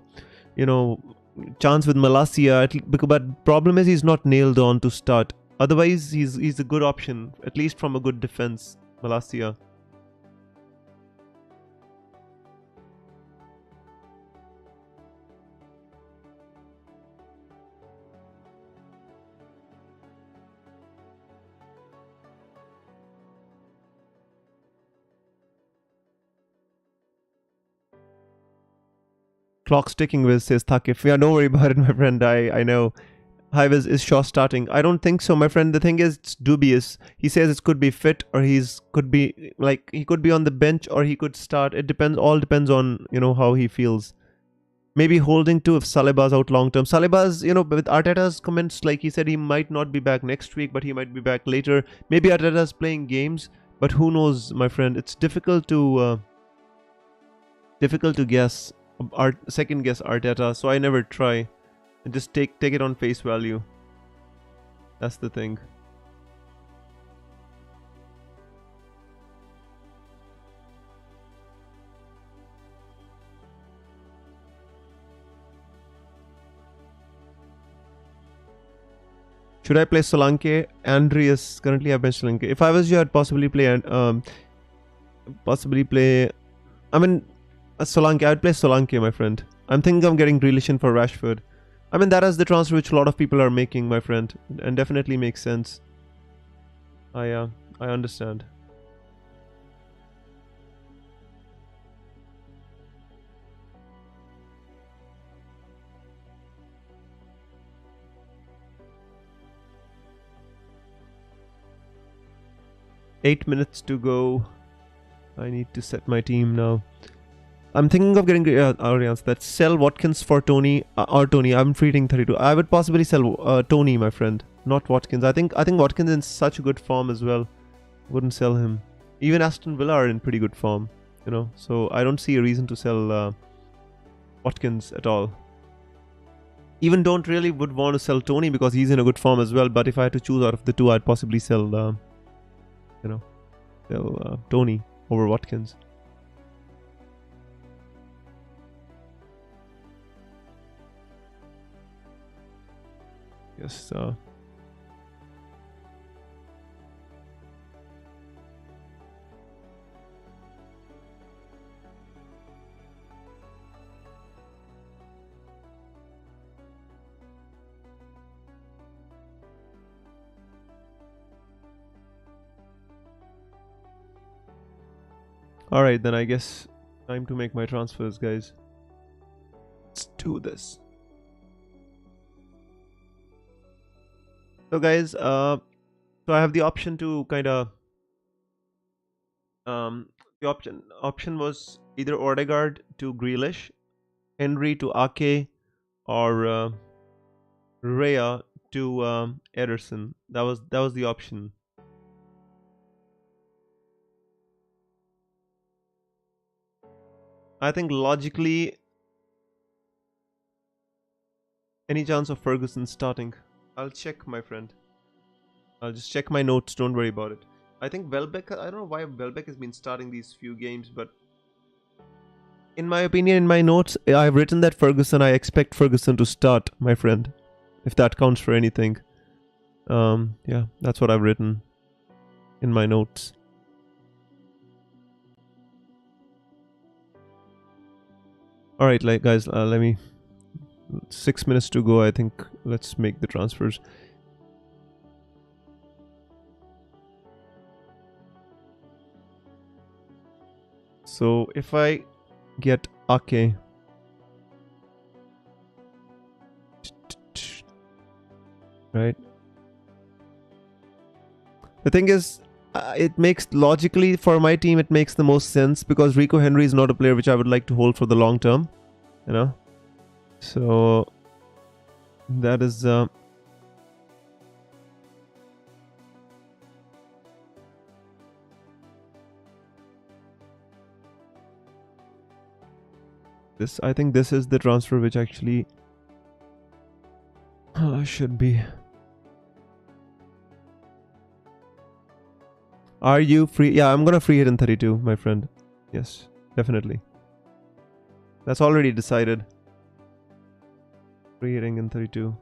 chance with Malacia. But problem is he's not nailed on to start. Otherwise, he's a good option, at least from a good defense. Malacia. Clock's ticking, Wiz, says Thakif. Yeah, don't worry about it, my friend. I know. Hi, Wiz, is Shaw starting? I don't think so, my friend. The thing is, it's dubious. He says it could be fit, or he could be on the bench, or he could start. It depends. All depends on how he feels. Maybe holding to if Saliba's out long term. Saliba's, with Arteta's comments, like he said, he might not be back next week, but he might be back later. Maybe Arteta's playing games, but who knows, my friend? It's difficult to guess. Second guess Arteta, so I never try. And just take it on face value. That's the thing. Should I play Solanke? Andreas currently have bench Solanke. If I was you, I'd possibly play Solanke. I'd play Solanke, my friend. I'm thinking of getting Grealish in for Rashford. That is the transfer which a lot of people are making, my friend, and definitely makes sense. I understand. 8 minutes to go. I need to set my team now. I'm thinking of getting already answered that. Sell Watkins for Tony or Tony. I'm free hitting 32. I would possibly sell Tony, my friend, not Watkins. I think Watkins is in such good form as well. Wouldn't sell him. Even Aston Villa are in pretty good form, you know. So I don't see a reason to sell Watkins at all. Even don't really would want to sell Tony because he's in a good form as well. But if I had to choose out of the two, I'd possibly sell, Tony over Watkins. Yes. Alright, then I guess time to make my transfers, guys. Let's do this. So guys, so I have the option to kind of the option was either Odegaard to Grealish, Henry to Ake, or Raya to Ederson. That was the option. I think logically, any chance of Ferguson starting? I'll check, my friend. I'll just check my notes. Don't worry about it. I think Welbeck. I don't know why Welbeck has been starting these few games, but in my opinion, in my notes, I've written that Ferguson. I expect Ferguson to start, my friend. If that counts for anything. Yeah, that's what I've written in my notes. All right, guys, let me. 6 minutes to go. I think let's make the transfers. So if I get Ake, right? The thing is, it makes logically for my team, it makes the most sense because Rico Henry is not a player which I would like to hold for the long term, you know. So that is this. I think this is the transfer which actually should be. Are you free? Yeah, I'm gonna free hit in 32, my friend. Yes, definitely. That's already decided. Free hitting in 32.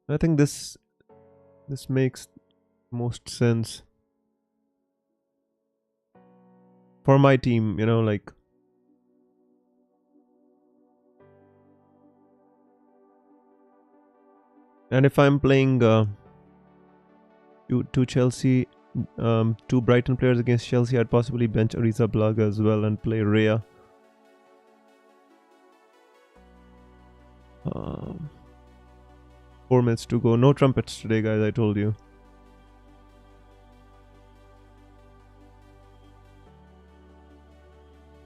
I think this makes most sense for my team, you know, like and if I'm playing two Chelsea, two Brighton players against Chelsea, I'd possibly bench Arrizabalaga as well and play Raya. 4 minutes to go. No trumpets today, guys, I told you.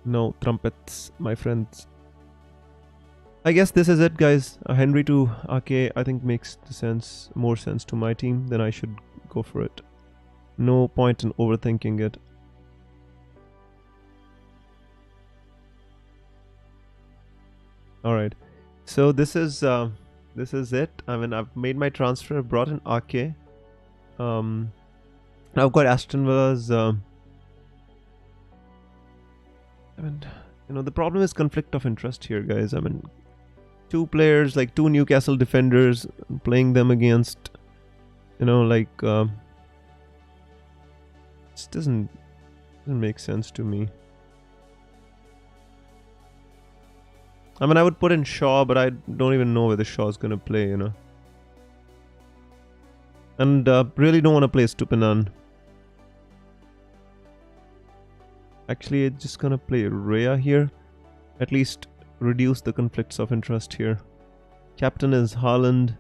No trumpets, my friends. I guess this is it, guys. Henry to Ake, I think makes more sense to my team. Then I should go for it. No point in overthinking it. All right. So this is it. I mean, I've made my transfer. I've brought in Ake. I've got Aston Villa's. I mean, you know, the problem is conflict of interest here, guys. I mean, two players, like two Newcastle defenders, playing them against, you know, like this doesn't make sense to me. I mean, I would put in Shaw, but I don't even know whether Shaw's gonna play, you know. And really don't want to play Stupinan. Actually, I'm just gonna play Rhea here. At least reduce the conflicts of interest here. Captain is Haaland.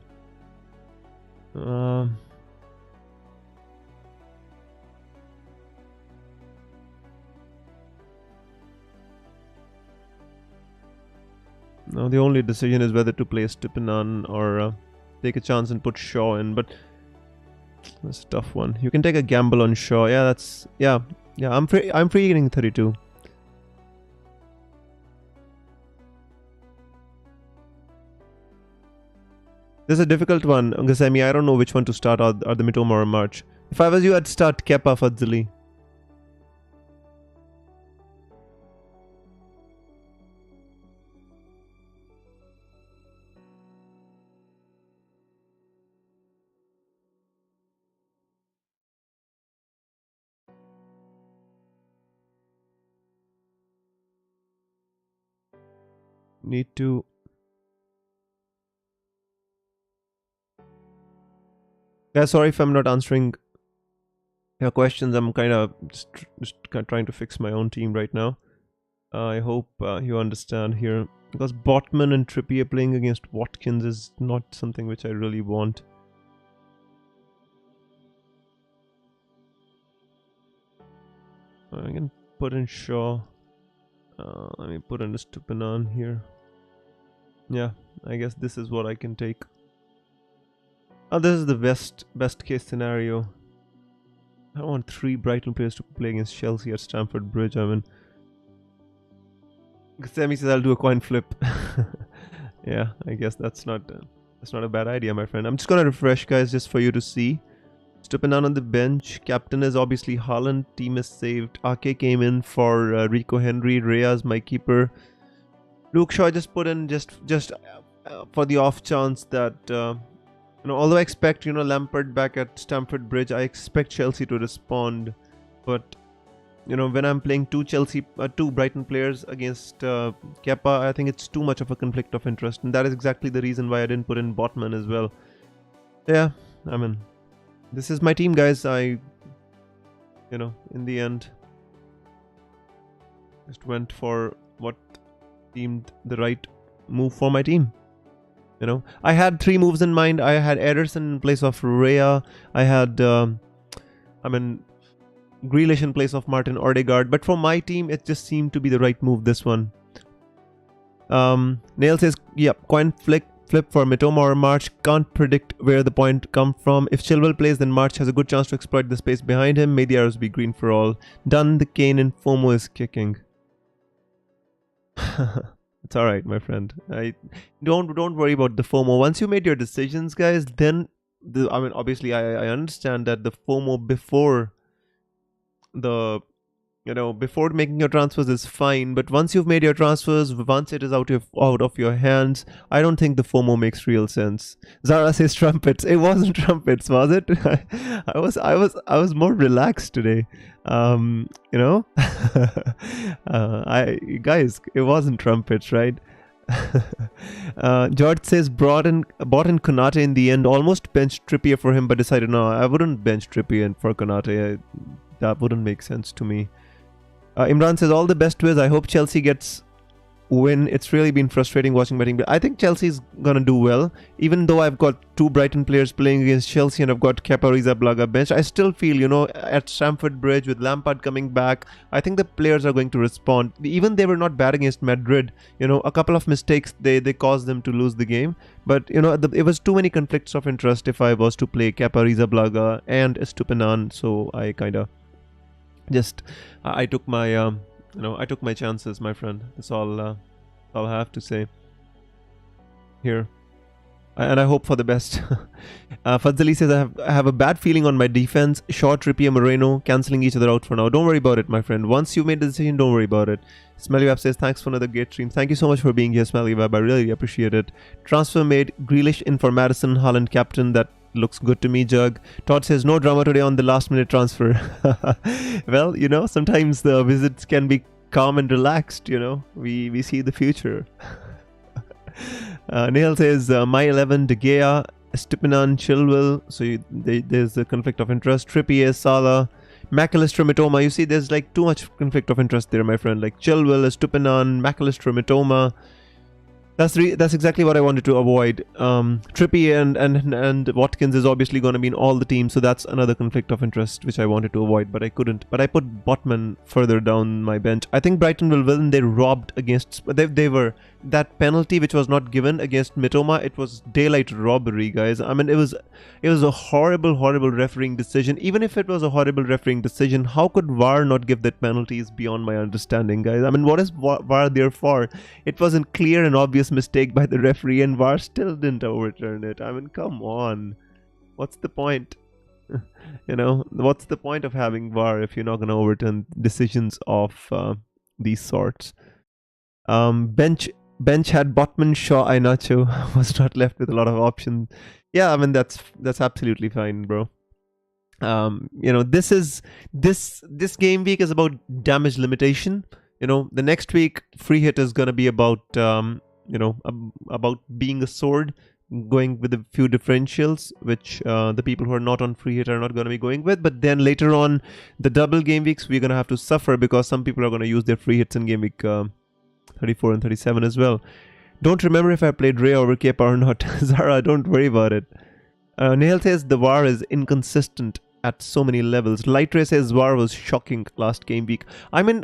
Now the only decision is whether to play Stupinan or take a chance and put Shaw in, but that's a tough one. You can take a gamble on Shaw. Yeah, that's yeah. I'm free getting 32. This is a difficult one, Gasemi. I don't know which one to start, or the Mitoma or March. If I was you, I'd start Kepa Fadzili. Need to... Yeah, sorry if I'm not answering your questions. I'm kind of just trying to fix my own team right now. I hope you understand here. Because Botman and Trippier playing against Watkins is not something which I really want. I can put in Shaw. Let me put in a Stupinan here. Yeah, I guess this is what I can take. Oh, this is the best case scenario. I want 3 Brighton players to play against Chelsea at Stamford Bridge. I mean, Sammy says I'll do a coin flip. Yeah, I guess that's not a bad idea, my friend. I'm just gonna refresh, guys, just for you to see. Stupinan on the bench. Captain is obviously Haaland. Team is saved. Ake came in for Rico Henry. Rhea's my keeper. Luke Shaw just put in just for the off chance that you know, although I expect, you know, Lampard back at Stamford Bridge, I expect Chelsea to respond. But you know, when I'm playing two Brighton players against Kepa, I think it's too much of a conflict of interest, and that is exactly the reason why I didn't put in Botman as well. Yeah, I mean, this is my team, guys. You know, in the end, just went for what seemed the right move for my team. You know, I had 3 moves in mind. I had Ederson in place of Rhea. I had, Grealish in place of Martin Odegaard. But for my team, it just seemed to be the right move, this one. Nail says, yep, coin flip for Mitoma or March. Can't predict where the point come from. If Chilwell plays, then March has a good chance to exploit the space behind him. May the arrows be green for all. Done. The Kane and FOMO is kicking. It's alright, my friend. Don't worry about the FOMO. Once you made your decisions, guys, then obviously I understand that the FOMO before before making your transfers is fine, but once you've made your transfers, once it is out of your hands, I don't think the FOMO makes real sense. Zara says trumpets. It wasn't trumpets, was it? I was more relaxed today. You know, guys, it wasn't trumpets, right? George says bought in Konate in the end. Almost benched Trippier for him, but decided no, I wouldn't bench Trippier for Konate. That wouldn't make sense to me. Imran says all the best with. I hope Chelsea gets win. It's really been frustrating watching betting, but I think Chelsea's gonna do well. Even though I've got 2 Brighton players playing against Chelsea and I've got Kepa Arrizabalaga bench, I still feel, you know, at Stamford Bridge with Lampard coming back, I think the players are going to respond. Even they were not bad against Madrid. You know, a couple of mistakes they caused them to lose the game, but you know, it was too many conflicts of interest if I was to play Kepa Arrizabalaga and Estupinan, so I kind of just I took my I took my chances, my friend. That's all I have to say here, and I hope for the best. Fadzali says I have a bad feeling on my defense. Shaw, Trippier, Moreno cancelling each other out for now. Don't worry about it, my friend. Once you made the decision, don't worry about it. Smelly Web says thanks for another great stream. Thank you so much for being here, Smelly Web. I really appreciate it. Transfer made. Grealish in for Madison. Haaland captain. That looks good to me, Jug. Todd says no drama today on the last minute transfer. Well, you know, sometimes the visits can be calm and relaxed, you know. We see the future. Neil says, my 11, De Gea, Stipinan, Chilwell. So there's a conflict of interest. Trippier, Salah, McAllister, Mitoma. You see, there's like too much conflict of interest there, my friend. Like Chilwell, Stipinan, McAllister, Mitoma. That's exactly what I wanted to avoid. Trippier and Watkins is obviously going to be in all the teams, so that's another conflict of interest which I wanted to avoid, but I couldn't. But I put Botman further down my bench. I think Brighton will win. They robbed against. They were that penalty which was not given against Mitoma. It was daylight robbery, guys. I mean, it was a horrible refereeing decision. Even if it was a horrible refereeing decision, how could VAR not give that penalty is beyond my understanding, guys. I mean, what is VAR there for? It was a clear and obvious mistake by the referee, and VAR still didn't overturn it. I mean, come on. What's the point? What's the point of having VAR if you're not going to overturn decisions of these sorts? Bench had Botman, Shaw, Iheanacho. Was not left with a lot of options. Yeah, I mean, that's absolutely fine, bro. This game week is about damage limitation. The next week free hit is gonna be about about being a sword, going with a few differentials, which the people who are not on free hit are not going to be going with. But then later on, the double game weeks, we're going to have to suffer because some people are going to use their free hits in game week 34 and 37 as well. Don't remember if I played Ray over Kepa or not. Zara, don't worry about it. Nehal says the VAR is inconsistent at so many levels. Light Ray says VAR was shocking last game week. I mean,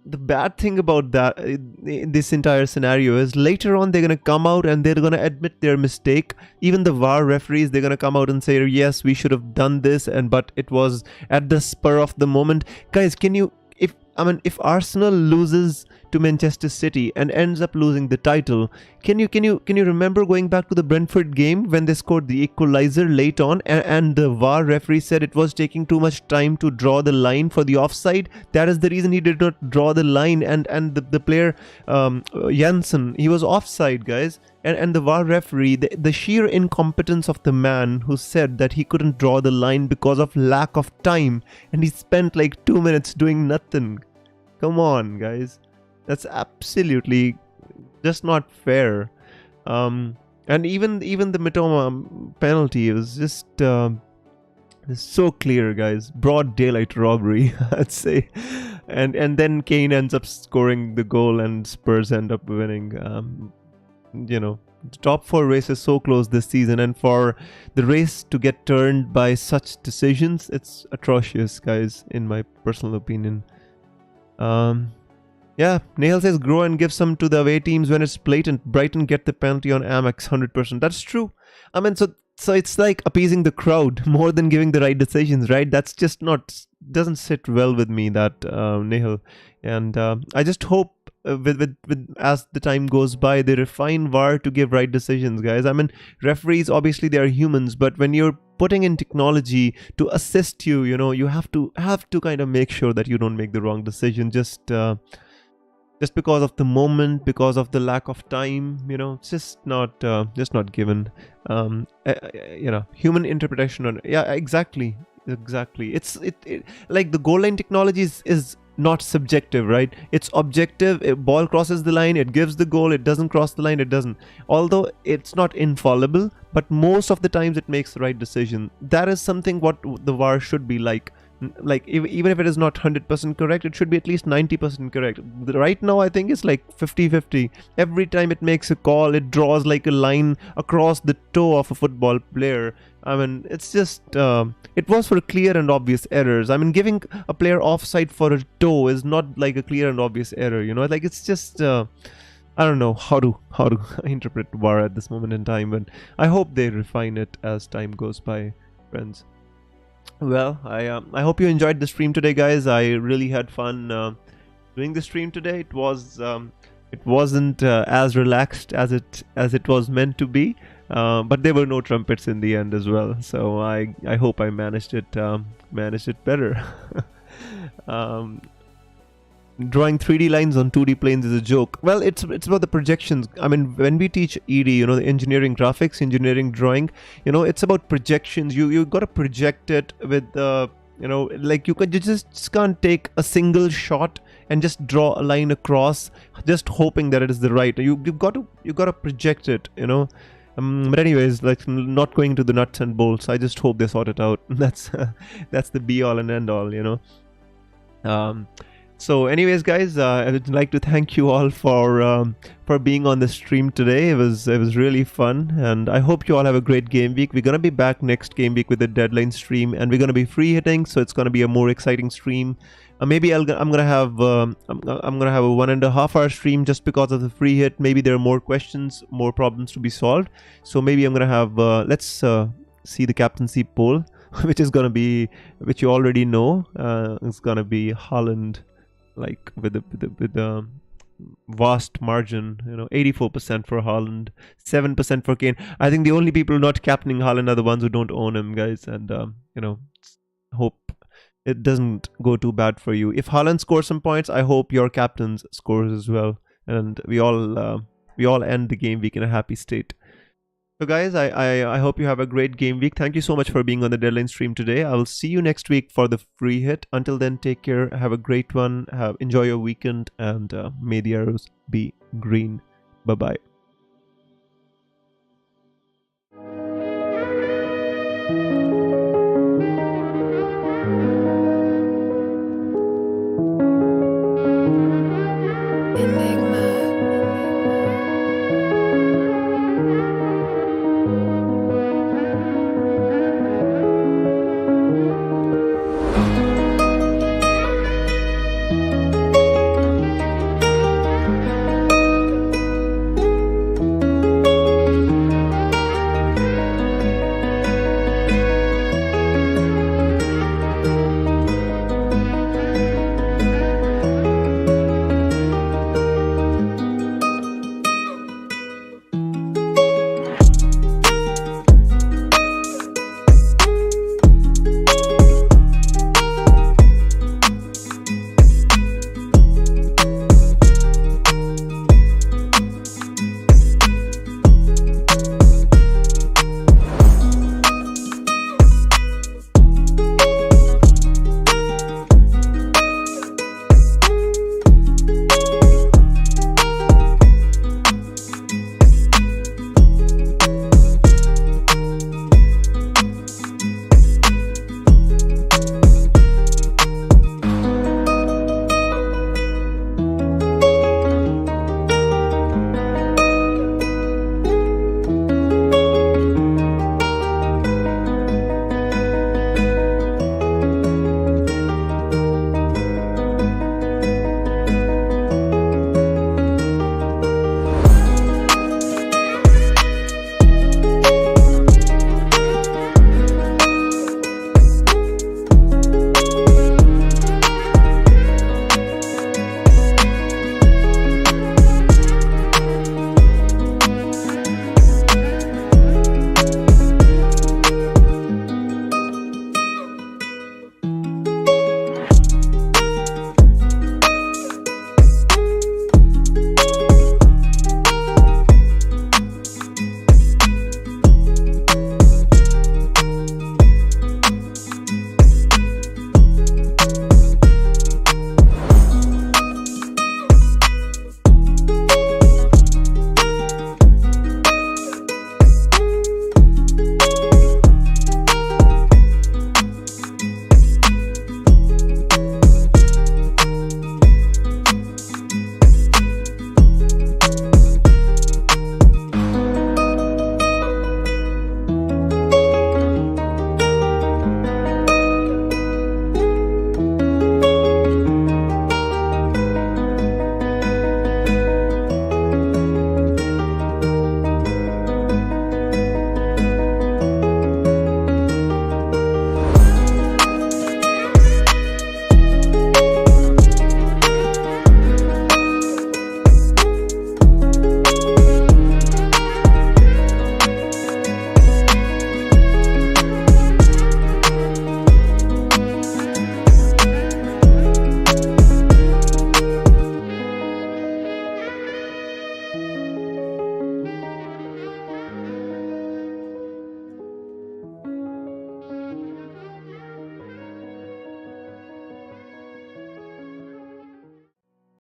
the bad thing about that, this entire scenario, is later on they're going to come out and they're going to admit their mistake. Even the VAR referees, they're going to come out and say, yes, we should have done this, but it was at the spur of the moment. Guys, if Arsenal loses to Manchester City and ends up losing the title, can you remember going back to the Brentford game when they scored the equalizer late on and the VAR referee said it was taking too much time to draw the line for the offside? That is the reason he did not draw the line, and the player Janssen, he was offside, guys. And the VAR referee, the sheer incompetence of the man who said that he couldn't draw the line because of lack of time, and he spent like 2 minutes doing nothing. Come on, guys. That's absolutely just not fair. And even the Mitoma penalty was just so clear, guys. Broad daylight robbery, I'd say. And then Kane ends up scoring the goal and Spurs end up winning. The top 4 race is so close this season, and for the race to get turned by such decisions, it's atrocious, guys, in my personal opinion. Yeah, Nehal says grow and give some to the away teams when it's blatant. Brighton get the penalty on Amex 100%. That's true. I mean, so it's like appeasing the crowd more than giving the right decisions, right? That's just doesn't sit well with me, that Nehal. And I just hope with as the time goes by, they refine VAR to give right decisions, guys. I mean, referees, obviously they are humans, but when you're putting in technology to assist you, you have to kind of make sure that you don't make the wrong decision just because of the moment, because of the lack of time. It's just not given. Human interpretation on, yeah, exactly. It's like the goal line technology is not subjective, right? It's objective. A ball crosses the line, it gives the goal. It doesn't cross the line, it doesn't. Although it's not infallible, but most of the times it makes the right decision. That is something what the VAR should be like. Like, even if it is not 100% correct, it should be at least 90% correct. Right now I think it's like 50-50. Every time it makes a call, it draws like a line across the toe of a football player. I mean, it's just it was for clear and obvious errors. I mean, giving a player offside for a toe is not like a clear and obvious error, like it's just I don't know how to interpret VAR at this moment in time, but I hope they refine it as time goes by, friends. Well, I hope you enjoyed the stream today, guys. I really had fun doing the stream today. It wasn't as relaxed as it was meant to be, but there were no trumpets in the end as well. So I hope I managed it better. Drawing 3D lines on 2D planes is a joke. Well, it's about the projections. I mean, when we teach ED, the engineering graphics, engineering drawing, it's about projections. You got to project it with You know, like you just can't take a single shot and just draw a line across, just hoping that it is the right. You've got to project it. You know. But anyways, like, not going to the nuts and bolts. I just hope they sort it out. That's the be all and end all. You know. So anyways, guys, I would like to thank you all for being on the stream today. It was really fun, and I hope you all have a great game week. We're gonna be back next game week with the deadline stream, and we're gonna be free hitting, so it's gonna be a more exciting stream. Maybe I'm gonna have a 1.5 hour stream just because of the free hit. Maybe there are more questions, more problems to be solved. So maybe I'm gonna have let's see the captaincy poll, which you already know. It's gonna be Haaland, like with the vast margin, you know, 84% for Haaland, 7% for Kane. I think the only people not captaining Haaland are the ones who don't own him, guys. And you know, hope it doesn't go too bad for you. If Haaland scores some points, I hope your captains scores as well, and we all end the game week in a happy state. So guys, I hope you have a great game week. Thank you so much for being on the deadline stream today. I will see you next week for the free hit. Until then, take care. Have a great one. Enjoy your weekend, and may the arrows be green. Bye-bye.